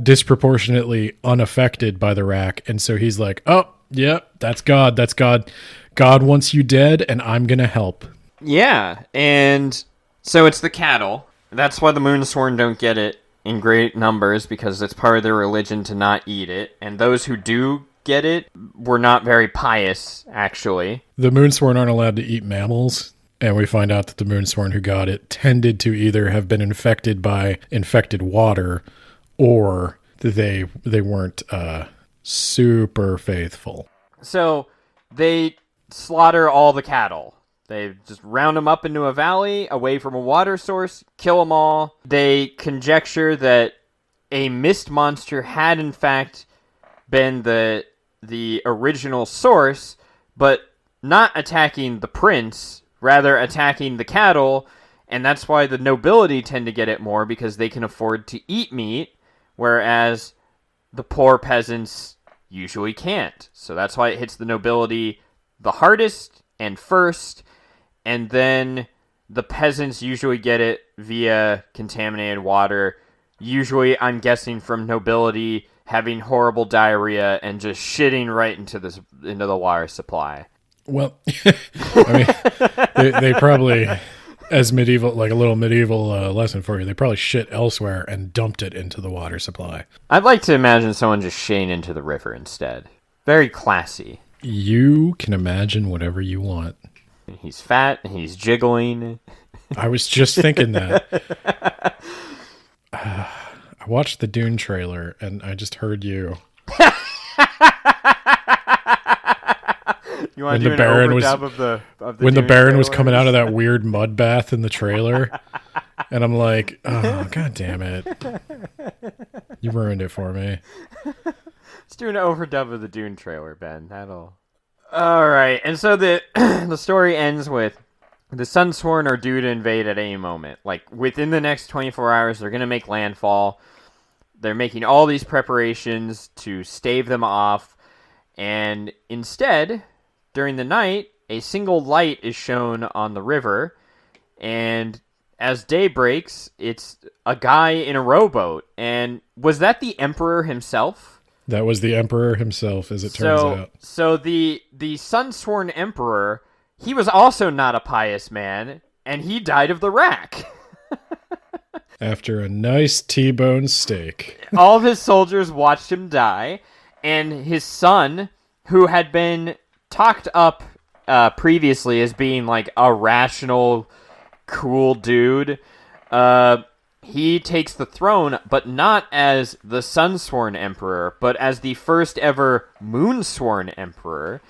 disproportionately unaffected by the Wrack, and so he's like, oh, yeah, that's God, that's God. God wants you dead, and I'm going to help. Yeah, and so it's the cattle. That's why the Moonsworn don't get it in great numbers, because it's part of their religion to not eat it, and those who do get it were not very pious, actually. The Moonsworn aren't allowed to eat mammals, and we find out that the Moonsworn who got it tended to either have been infected by infected water or they weren't super faithful. So they slaughter all the cattle. They just round them up into a valley away from a water source, kill them all. They conjecture that a mist monster had in fact been the original source, but not attacking the prince, rather attacking the cattle, and that's why the nobility tend to get it more, because they can afford to eat meat, whereas the poor peasants usually can't. So that's why it hits the nobility the hardest and first, and then the peasants usually get it via contaminated water. Usually, I'm guessing from nobility having horrible diarrhea and just shitting right into the water supply. Well, I mean, they probably, as medieval, like a little medieval lesson for you, they probably shit elsewhere and dumped it into the water supply. I'd like to imagine someone just shitting into the river instead. Very classy. You can imagine whatever you want. He's fat and he's jiggling. I was just thinking that. I watched the Dune trailer and I just heard you. You want to do an overdub of the when the Dune Baron was trailer? coming out of that weird mud bath in the trailer, and I'm like, oh, god damn it. You ruined it for me. Let's do an overdub of the Dune trailer, Ben. Alright, and so the the story ends with the Sunsworn are due to invade at any moment. Like, within the next 24 hours, they're going to make landfall. They're making all these preparations to stave them off, and instead, during the night, a single light is shown on the river, and as day breaks, it's a guy in a rowboat. And was that the Emperor himself? That was the Emperor himself, as it turns out. So the Sunsworn Emperor, he was also not a pious man, and he died of the Wrack. After a nice T-bone steak. All of his soldiers watched him die, and his son, who had been talked up previously as being like a rational, cool dude, he takes the throne, but not as the Sunsworn Emperor, but as the first ever Moonsworn Emperor.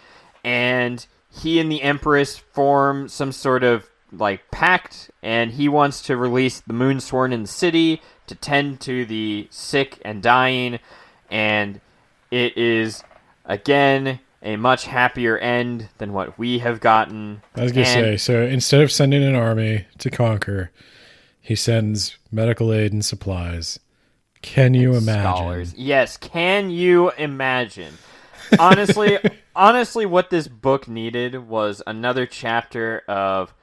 And he and the Empress form some sort of like pact, and he wants to release the Moonsworn in the city to tend to the sick and dying. And it is, again, a much happier end than what we have gotten. I was going to say, so instead of sending an army to conquer, he sends medical aid and supplies. Can you imagine? Scholars. Yes, can you imagine? Honestly, what this book needed was another chapter of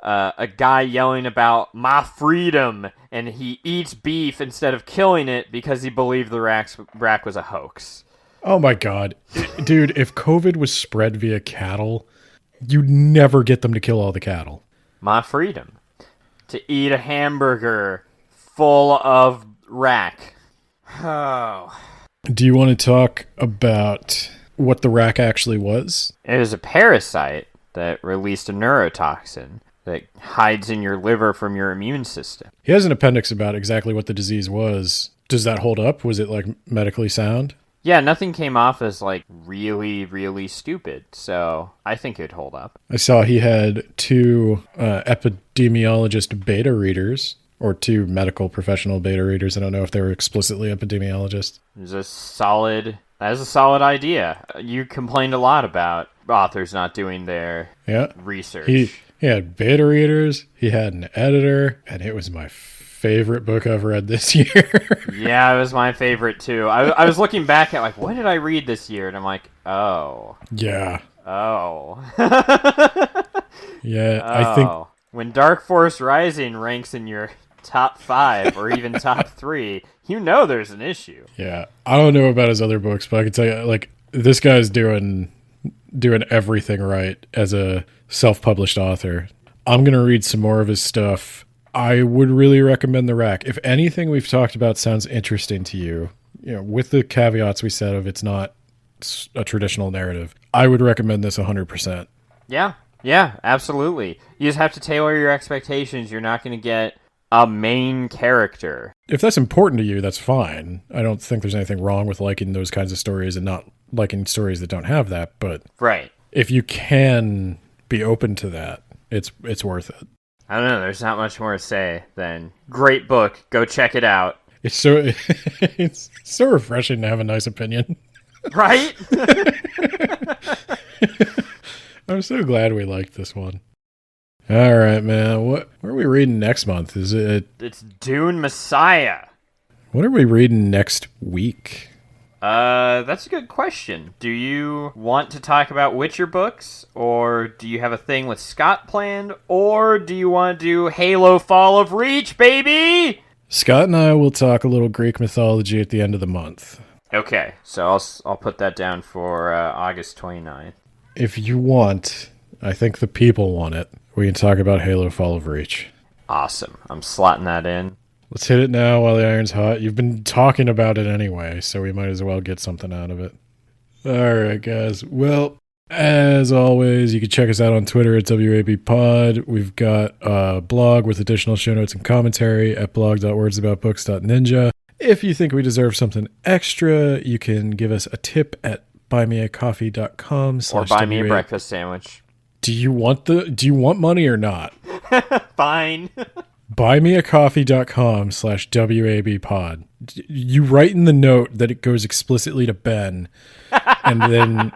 a guy yelling about my freedom, and he eats beef instead of killing it because he believed the Wrack was a hoax. Oh my god. Dude, if COVID was spread via cattle, you'd never get them to kill all the cattle. My freedom. To eat a hamburger full of Wrack. Oh. Do you want to talk about what the Wrack actually was? It was a parasite that released a neurotoxin that hides in your liver from your immune system. He has an appendix about exactly what the disease was. Does that hold up? Was it like medically sound? Yeah, nothing came off as like really, really stupid, so I think it'd hold up. I saw he had two epidemiologist beta readers, or two medical professional beta readers. I don't know if they were explicitly epidemiologists. That is a solid idea. You complained a lot about authors not doing their research. He had beta readers, he had an editor, and it was my favorite book I've read this year. Yeah, it was my favorite too. I was looking back at like, what did I read this year? And I'm like, oh. Yeah. Oh. Yeah, I think when Dark Force Rising ranks in your top 5 or even top 3, you know there's an issue. Yeah. I don't know about his other books, but I can tell you, like, this guy's doing everything right as a self-published author. I'm going to read some more of his stuff. I would really recommend The Wrack. If anything we've talked about sounds interesting to you, with the caveats we said of it's not a traditional narrative, I would recommend this 100%. Yeah, absolutely. You just have to tailor your expectations. You're not going to get a main character. If that's important to you, that's fine. I don't think there's anything wrong with liking those kinds of stories and not liking stories that don't have that. But Right. if you can be open to that, it's worth it. I don't know. There's not much more to say than great book. Go check it out. It's so refreshing to have a nice opinion. Right? I'm so glad we liked this one. All right, man. What are we reading next month? It's Dune Messiah. What are we reading next week? That's a good question. Do you want to talk about Witcher books, or do you have a thing with Scott planned, or do you want to do Halo Fall of Reach, baby? Scott and I will talk a little Greek mythology at the end of the month. Okay, so I'll put that down for August 29th. If you want, I think the people want it. We can talk about Halo Fall of Reach. Awesome. I'm slotting that in. Let's hit it now while the iron's hot. You've been talking about it anyway, so we might as well get something out of it. All right, guys. Well, as always, you can check us out on Twitter at WABpod. We've got a blog with additional show notes and commentary at blog.wordsaboutbooks.ninja. If you think we deserve something extra, you can give us a tip at buymeacoffee.com. Or buy me a breakfast sandwich. Do you want money or not? Fine. buymeacoffee.com/WABpod. You write in the note that it goes explicitly to Ben, and then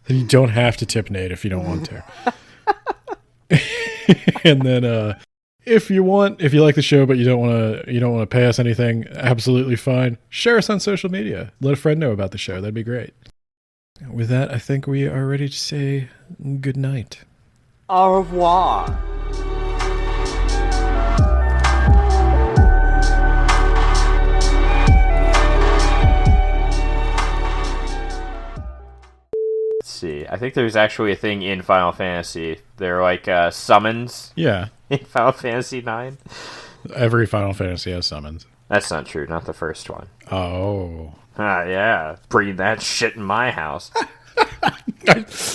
then you don't have to tip Nate if you don't want to. And then if you like the show but you don't want to pay us anything, absolutely fine. Share us on social media. Let a friend know about the show. That'd be great. With that, I think we are ready to say good night. Au revoir. Let's see. I think there's actually a thing in Final Fantasy. They're like summons. Yeah. In Final Fantasy 9. Every Final Fantasy has summons. That's not true. Not the first one. Oh. Yeah. Bring that shit in my house.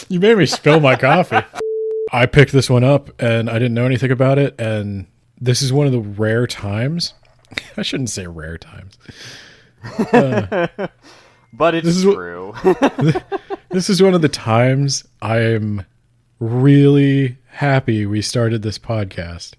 You made me spill my coffee. I picked this one up, and I didn't know anything about it, and this is one of the rare times. I shouldn't say rare times. But it's true. This is one of the times I am really happy we started this podcast.